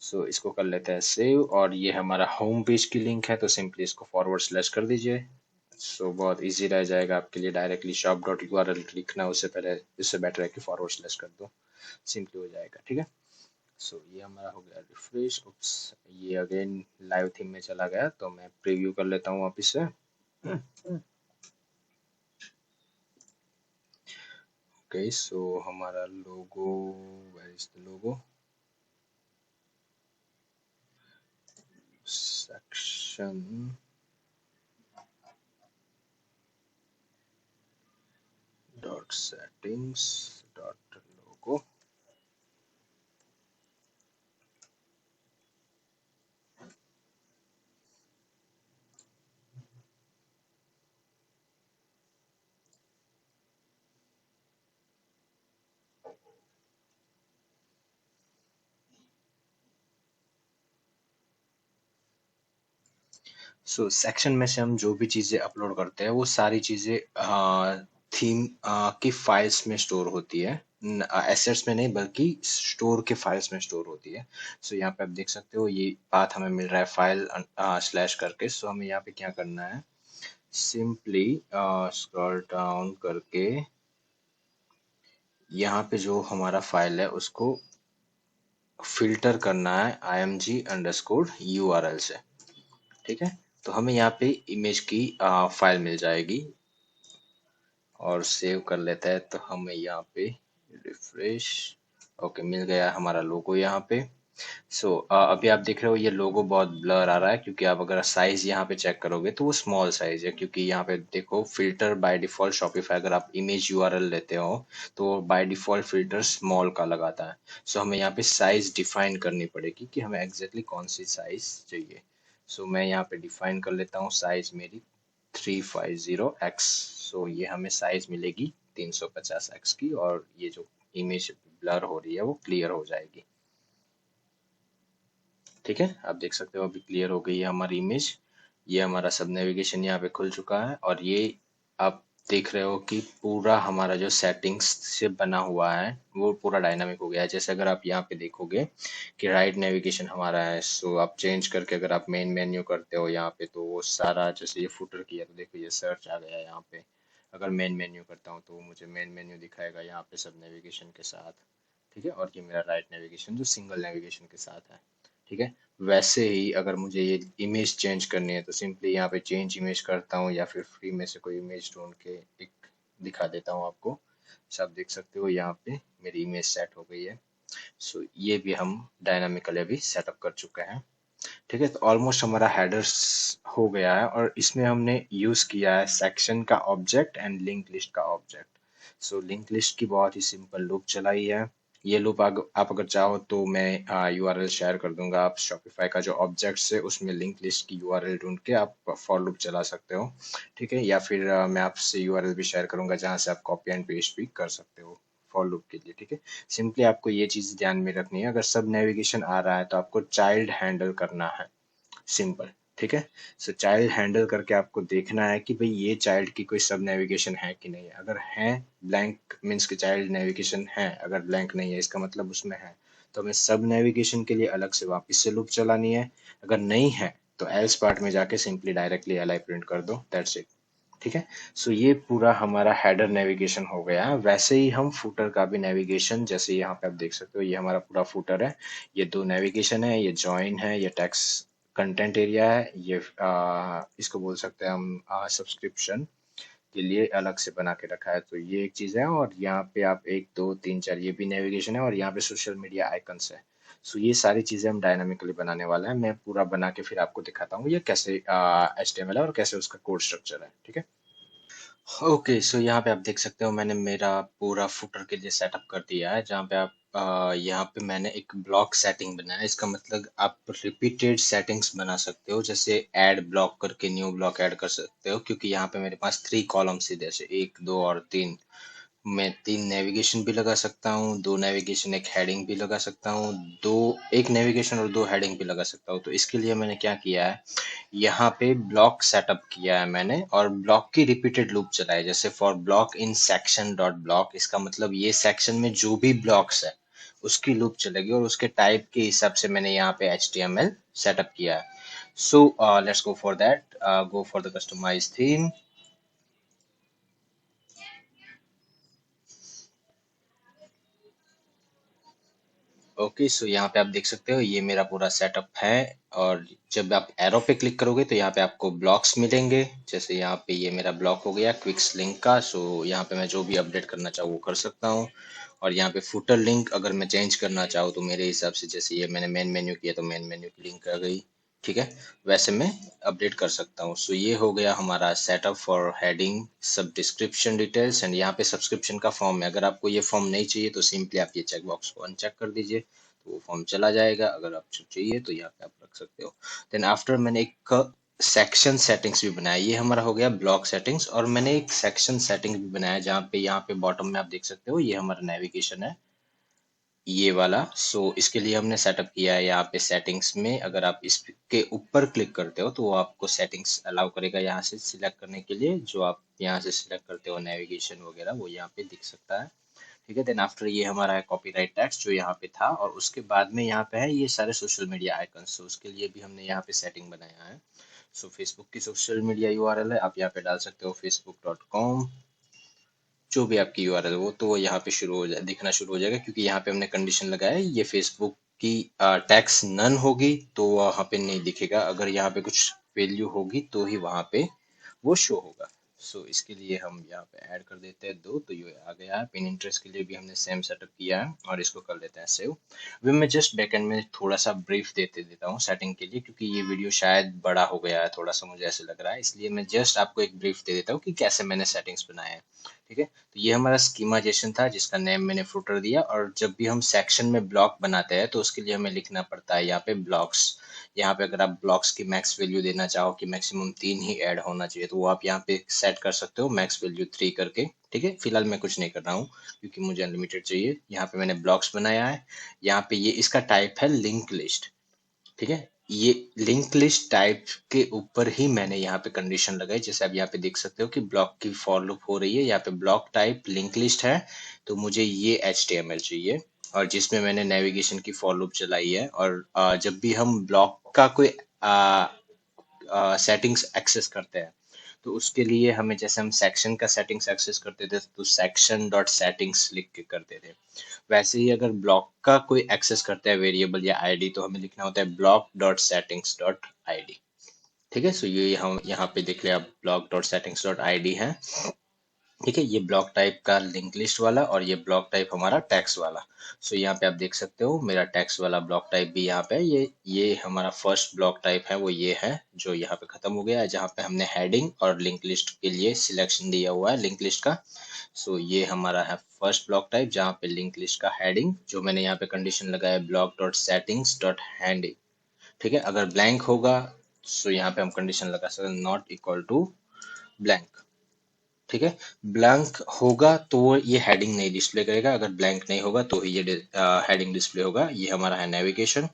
सो इसको कर लेते हैं सेव, और ये हमारा होम पेज की लिंक है, तो सिंपली इसको फॉरवर्ड स्लैश कर दीजिए। सो बहुत इजी रह जाएगा आपके लिए, directly shop dot U R L लिखना उससे पहले, इससे बेटर है कि फॉरवर्ड स्लैश कर दो, सिंपली हो जाएगा, ठीक है। सो ये हमारा हो गया रिफ्रेश। उप्स, ये अगेन लाइव थीम में चला गया, तो मैं प्रीव्यू कर लेता हूँ वापिस से। ओके, सो हमारा logo, where is the logo, section dot settings dot logo. So section में से हम जो भी चीज़ें अपलोड करते हैं वो सारी चीज़ें थीम की फाइल्स में स्टोर होती है, एसेट्स में नहीं बल्कि स्टोर के फाइल्स में स्टोर होती है। सो यहाँ पे आप देख सकते हो ये पाथ हमें मिल रहा है फाइल स्लैश करके। सो हमें यहाँ पे क्या करना है, सिंपली स्क्रॉल डाउन करके यहाँ पे जो हमारा फाइल है उसको फिल्टर करना है img_url से। ठीक है, तो हमें यहाँ पे इमेज की फाइल मिल जाएगी और सेव कर लेते हैं। तो हमें यहाँ पे रिफ्रेश, ओके मिल गया हमारा लोगो यहाँ पे। सो अभी आप देख रहे हो ये लोगो बहुत ब्लर आ रहा है क्योंकि आप अगर साइज यहाँ पे चेक करोगे तो वो स्मॉल साइज है, क्योंकि यहाँ पे देखो फिल्टर बाय डिफॉल्ट शॉपिफाई अगर आप इमेज यूआरएल लेते हो तो बाय डिफॉल्ट फिल्टर स्मॉल का लगाता है। सो हमें यहाँ पे साइज डिफाइन करनी पड़ेगी कि हमें एग्जैक्टली कौन सी साइज चाहिए। सो मैं यहाँ पे डिफाइन कर लेता हूँ साइज मेरी 350x। सो ये हमें साइज मिलेगी 350x की, और ये जो इमेज ब्लर हो रही है वो क्लियर हो जाएगी। ठीक है, आप देख सकते हो अभी क्लियर हो गई है हमारी इमेज। ये हमारा सब नेविगेशन यहाँ पे खुल चुका है, और ये आप देख रहे हो कि पूरा हमारा जो सेटिंग्स से बना हुआ है वो पूरा डायनामिक हो गया है। जैसे अगर आप यहाँ पे देखोगे कि राइट नेविगेशन हमारा है, सो आप चेंज करके अगर आप मेन मेन्यू करते हो यहाँ पे तो वो सारा, जैसे ये फुटर किया तो देखो ये सर्च आ गया यहाँ पे। अगर मेन मेन्यू करता हूँ तो वो मुझे मेन मेन्यू दिखाएगा यहाँ पे सब नेविगेशन के साथ। ठीक है, और ये मेरा राइट नेविगेशन जो सिंगल नेविगेशन के साथ है। ठीक है, वैसे ही अगर मुझे ये इमेज चेंज करनी है तो सिंपली यहाँ पे चेंज इमेज करता हूँ, या फिर फ्री में से कोई इमेज ढूंढ के एक दिखा देता हूँ आपको। सब देख सकते हो यहाँ पे मेरी इमेज सेट हो गई है। सो ये भी हम डायनामिकली अभी सेटअप कर चुके हैं। ठीक है, तो ऑलमोस्ट हमारा हेडर्स हो गया है, और इसमें हमने यूज किया है सेक्शन का ऑब्जेक्ट एंड लिंक लिस्ट का ऑब्जेक्ट। सो लिंक लिस्ट की बहुत ही सिंपल लूप चलाई है। ये लूप आप अगर चाहो तो मैं यूआरएल शेयर कर दूंगा, आप शॉपिफाई का जो ऑब्जेक्ट्स है उसमें लिंक लिस्ट की यूआरएल ढूंढ के आप फॉर लूप चला सकते हो। ठीक है, या फिर मैं आपसे यूआरएल भी शेयर करूंगा जहां से आप कॉपी एंड पेस्ट भी कर सकते हो फॉर लूप के लिए। ठीक है, सिंपली आपको ये चीज ध्यान में रखनी है, अगर सब नेविगेशन आ रहा है तो आपको चाइल्ड हैंडल करना है, सिंपल। ठीक है, सो चाइल्ड हैंडल करके आपको देखना है कि भाई ये चाइल्ड की कोई सब नेविगेशन है कि नहीं है। अगर है, ब्लैंक मीन्स कि चाइल्ड नेविगेशन है, अगर ब्लैंक नहीं है इसका मतलब उसमें है, तो हमें सब नेविगेशन के लिए अलग से वापस से लूप चलानी है। अगर नहीं है तो एल्स पार्ट में जाके simply directly L I print कर दो, दैट्स इट। ठीक है, सो ये पूरा हमारा हेडर नेविगेशन हो गया है। वैसे ही हम फूटर का भी नेविगेशन, जैसे यहाँ पे आप देख सकते हो ये हमारा पूरा फूटर है, ये दो नेविगेशन है, ये जॉइन है, ये टेक्स्ट कंटेंट एरिया है, ये इसको बोल सकते हैं हम सब्सक्रिप्शन के लिए अलग से बना के रखा है। तो ये एक चीज है, और यहाँ पे आप 1 2 3 4 ये भी नेविगेशन है, और यहाँ पे सोशल मीडिया आइकन्स है। सो ये सारी चीजें हम डायनामिकली बनाने वाले हैं। मैं पूरा बना के फिर आपको दिखाता हूँ ये कैसे HTML है और कैसे उसका कोड स्ट्रक्चर है। ठीक है, ओके सो यहाँ पे आप देख सकते हो मैंने मेरा पूरा फुटर के लिए सेटअप कर दिया है, जहाँ पे आप यहाँ पे मैंने एक ब्लॉक सेटिंग बनाया है। इसका मतलब आप रिपीटेड सेटिंग्स बना सकते हो, जैसे ऐड ब्लॉक करके न्यू ब्लॉक ऐड कर सकते हो, क्योंकि यहाँ पे मेरे पास 3 कॉलम्स है, जैसे 1 2 और 3। मैं 3 नेविगेशन भी लगा सकता हूँ, 2 नेविगेशन एक हेडिंग भी लगा सकता हूँ, दो एक नेविगेशन और 2 हेडिंग भी लगा सकता हूँ। तो इसके लिए मैंने क्या किया है, यहाँ पे ब्लॉक सेटअप किया है मैंने, और ब्लॉक की रिपीटेड लूप चलाई, जैसे for block in section dot block. इसका मतलब ये सेक्शन में जो भी ब्लॉक्स है उसकी लूप चलेगी, और उसके टाइप के हिसाब से मैंने यहाँ पे HTML सेटअप किया है। So let's go for that, go for the customise theme. Okay so यहाँ पे आप देख सकते हो ये मेरा पूरा सेटअप है, और जब आप एरो पे क्लिक करोगे तो यहाँ पे आपको ब्लॉक्स मिलेंगे। जैसे यहाँ पे ये मेरा ब्लॉक हो गया क्विक्स लिंक का। सो यहाँ पे मैं जो भी अपडेट करना चाहूँ वो कर सकता हूँ, और यहाँ पे फुटर लिंक अगर मैं चेंज करना चाहूँ तो मेरे हिसाब से, जैसे ये मैंने मेन मेन्यू किया तो मेन मेन्यू की लिंक आ गई। ठीक है, वैसे मैं अपडेट कर सकता हूँ। सो ये हो गया हमारा सेटअप फॉर हेडिंग सब डिस्क्रिप्शन डिटेल्स, एंड यहाँ पे सब्सक्रिप्शन का फॉर्म है। अगर आपको ये फॉर्म नहीं चाहिए तो सिंपली आप ये चेक बॉक्स को अनचेक कर दीजिए, तो वो फॉर्म चला जाएगा। अगर आपको चाहिए तो यहाँ पे आप रख सकते हो। देन आफ्टर मैंने एक सेक्शन सेटिंग्स भी बनाया, ये हमारा हो गया ब्लॉक सेटिंग्स, और मैंने एक सेक्शन सेटिंग भी बनाया जहाँ पे यहाँ पे बॉटम में आप देख सकते हो ये हमारा नेविगेशन है। ये वाला। सो इसके लिए हमने सेटअप किया है यहाँ पे सेटिंग्स में। अगर आप इसके ऊपर क्लिक करते हो तो वो आपको सेटिंग्स अलाउ करेगा यहाँ से सिलेक्ट करने के लिए। जो आप यहाँ से सिलेक्ट करते हो नेविगेशन वगैरह वो यहाँ पे दिख सकता है। ठीक है, देन आफ्टर ये हमारा है कॉपीराइट टैक्स जो यहाँ पे था, और उसके बाद में यहाँ पे है ये सारे सोशल मीडिया आइकन्स। तो उसके लिए भी हमने यहाँ पे सेटिंग बनाया है। सो फेसबुक की सोशल मीडिया यूआरएल है, आप यहाँ पे डाल सकते हो facebook.com। जो भी आपकी यूआरएल वो तो वो यहाँ पे शुरू हो जाए दिखना शुरू हो जाएगा, क्योंकि यहाँ पे हमने कंडीशन लगाया है ये फेसबुक की टैक्स नन होगी तो वहाँ पे नहीं दिखेगा, अगर यहाँ पे कुछ वैल्यू होगी तो ही वहाँ पे वो शो होगा। सो इसके लिए हम यहाँ पे ऐड कर देते हैं 2, तो ये आ गया है। पिन इंटरेस्ट के लिए भी हमने सेम सेटअप किया है और इसको कर लेते हैं सेव। अभी मैं जस्ट बैकएंड में थोड़ा सा ब्रीफ देता हूँ सेटिंग के लिए, क्योंकि ये वीडियो शायद बड़ा हो गया है थोड़ा सा, मुझे ऐसे लग रहा है, इसलिए मैं जस्ट आपको एक ब्रीफ दे देता हूँ कि कैसे मैंने सेटिंग्स बनाए हैं। ठीक है, तो ये हमारा स्कीमाइजेशन था जिसका नेम मैंने फुटर दिया। और जब भी हम सेक्शन में ब्लॉक बनाते हैं तो उसके लिए हमें लिखना पड़ता है यहाँ पे ब्लॉक्स। यहाँ पे अगर आप ब्लॉक्स की मैक्स वैल्यू देना चाहो कि मैक्सिमम 3 ही ऐड होना चाहिए तो वो आप यहाँ पे सेट कर सकते हो मैक्स वैल्यू 3 करके। ठीक है, फिलहाल मैं कुछ नहीं कर रहा हूँ क्योंकि मुझे अनलिमिटेड चाहिए। यहाँ पे मैंने ब्लॉक्स बनाया है। यहाँ पे ये इसका टाइप है लिंक लिस्ट। ठीक है, ये लिंक लिस्ट टाइप के ऊपर ही मैंने यहाँ पे कंडीशन लगाई। जैसे आप यहाँ पे देख सकते हो कि ब्लॉक की फॉर लूप हो रही है, यहाँ पे ब्लॉक टाइप लिंक लिस्ट है, तो मुझे ये HTML चाहिए। और जिसमें मैंने नेविगेशन की फॉर लूप चलाई है। और जब भी हम ब्लॉक का कोई सेटिंग्स एक्सेस करते हैं तो उसके लिए हमें, जैसे हम सेक्शन का सेटिंग्स एक्सेस करते थे तो सेक्शन डॉट सेटिंग्स लिख के करते थे, वैसे ही अगर ब्लॉक का कोई एक्सेस करता है वेरिएबल या आईडी तो हमें लिखना होता है block dot settings dot ID. ठीक है, सो ये हम यहाँ पे देख लिया block dot settings dot ID है। ठीक है, ये ब्लॉक टाइप का लिंक लिस्ट वाला और ये ब्लॉक टाइप हमारा टैक्स वाला। सो यहाँ पे आप देख सकते हो मेरा टैक्स वाला ब्लॉक टाइप भी यहाँ पे है। ये हमारा फर्स्ट ब्लॉक टाइप है वो ये है जो यहाँ पे खत्म हो गया है, जहाँ पे हमने हेडिंग और लिंक लिस्ट के लिए सिलेक्शन दिया हुआ है लिंक लिस्ट का। सो ये हमारा है फर्स्ट ब्लॉक टाइप जहाँ पे लिंक लिस्ट का हेडिंग, जो मैंने यहाँ पे कंडीशन लगाया block dot settings dot handing. ठीक है, अगर ब्लैंक होगा सो यहाँ पे हम कंडीशन लगा सकते हैं नॉट इक्वल टू ब्लैंक। ठीक है, ब्लैंक होगा तो ये हेडिंग नहीं डिस्प्ले करेगा, अगर ब्लैंक नहीं होगा तो ही ये हेडिंग डिस्प्ले होगा। ये हमारा है नेविगेशन।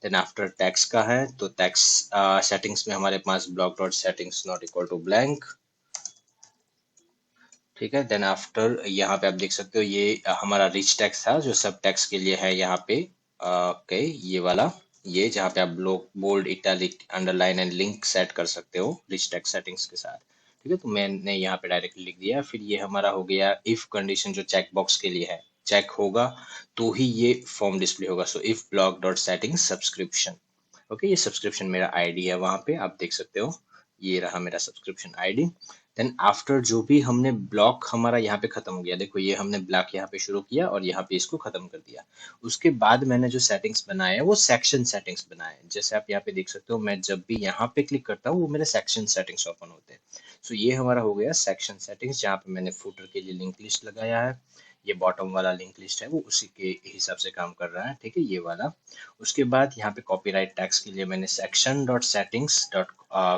देन आफ्टर टैक्स का है तो टैक्स सेटिंग्स में हमारे पास block dot settings not equal to blank. ठीक है, देन आफ्टर यहाँ पे आप देख सकते हो ये हमारा रिच टैक्स था जो सब टैक्स के लिए है यहाँ पे। ओके, ये वाला, ये जहाँ पे आप block bold italic underline and link set कर सकते हो रिच टैक्स सेटिंग्स के साथ। ठीक है, तो मैंने यहाँ पे डायरेक्टली लिख दिया। फिर ये हमारा हो गया इफ कंडीशन जो चेक बॉक्स के लिए है, चेक होगा तो ही ये फॉर्म डिस्प्ले होगा। So if block dot setting subscription. Okay, ये सब्सक्रिप्शन मेरा आईडी है, वहां पे आप देख सकते हो ये रहा मेरा सब्सक्रिप्शन आईडी। देन आफ्टर जो भी हमने ब्लॉक हमारा यहाँ पे खत्म हो गया, देखो ये हमने ब्लॉक यहाँ पे शुरू किया और यहाँ पे इसको खत्म कर दिया। उसके बाद मैंने जो सेटिंग्स बनाए हैं वो सेक्शन सेटिंग्स बनाए हैं। जैसे आप यहाँ पे देख सकते हो मैं जब भी यहाँ पे क्लिक करता हूँ वो मेरे सेक्शन सेटिंग्स ओपन होते हैं। सो ये हमारा हो गया सेक्शन सेटिंग्स, जहाँ पे मैंने फुटर के लिए लिंक लिस्ट लगाया है। ये बॉटम वाला लिंक लिस्ट है वो उसी के हिसाब से काम कर रहा है। ठीक है, ये वाला। उसके बाद यहाँ पे कॉपीराइट टैक्स के लिए मैंने section dot settings dot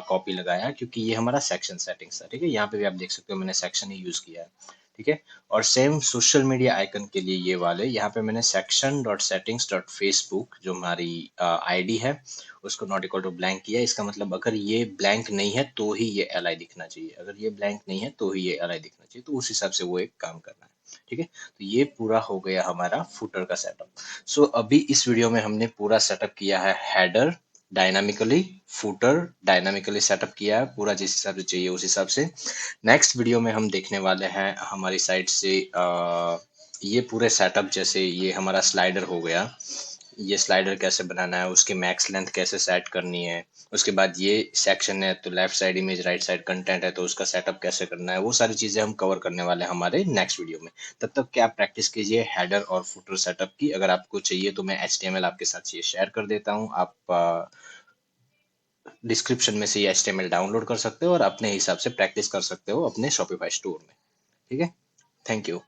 copy लगाया, क्योंकि ये हमारा सेक्शन सेटिंग्स था। ठीक है, यहाँ पे भी आप देख सकते हो मैंने सेक्शन ही यूज किया है। ठीक है, और सेम सोशल मीडिया आइकन के लिए ये वाले यहाँ पे मैंने section dot settings dot Facebook जो हमारी आईडी है उसको नॉट इक्वल टू ब्लैंक किया। इसका मतलब अगर ये ब्लैंक नहीं है तो ही ये एल आई दिखना चाहिए, अगर ये ब्लैंक नहीं है तो ही ये एल आई दिखना चाहिए, तो उस हिसाब से वो एक काम करना है। ठीक है, तो ये पूरा हो गया हमारा फुटर का सेटअप। सो अभी इस वीडियो में हमने पूरा सेटअप किया है header dynamically, footer dynamically setup किया है पूरा जिस हिसाब से चाहिए उस हिसाब से। नेक्स्ट वीडियो में हम देखने वाले हैं हमारी साइड से ये पूरे सेटअप, जैसे ये हमारा स्लाइडर हो गया, ये स्लाइडर कैसे बनाना है, उसकी मैक्स लेंथ कैसे सेट करनी है। उसके बाद ये सेक्शन है तो left side image right side content है तो उसका सेटअप कैसे करना है, वो सारी चीजें हम कवर करने वाले हैं हमारे नेक्स्ट वीडियो में। तब तक क्या आप प्रैक्टिस कीजिए हेडर और फुटर सेटअप की। अगर आपको चाहिए तो मैं HTML आपके साथ ये शेयर कर देता हूँ, आप डिस्क्रिप्शन में से ये HTML डाउनलोड कर सकते हो और अपने हिसाब से प्रैक्टिस कर सकते हो अपने Shopify स्टोर में। ठीक है, थैंक यू।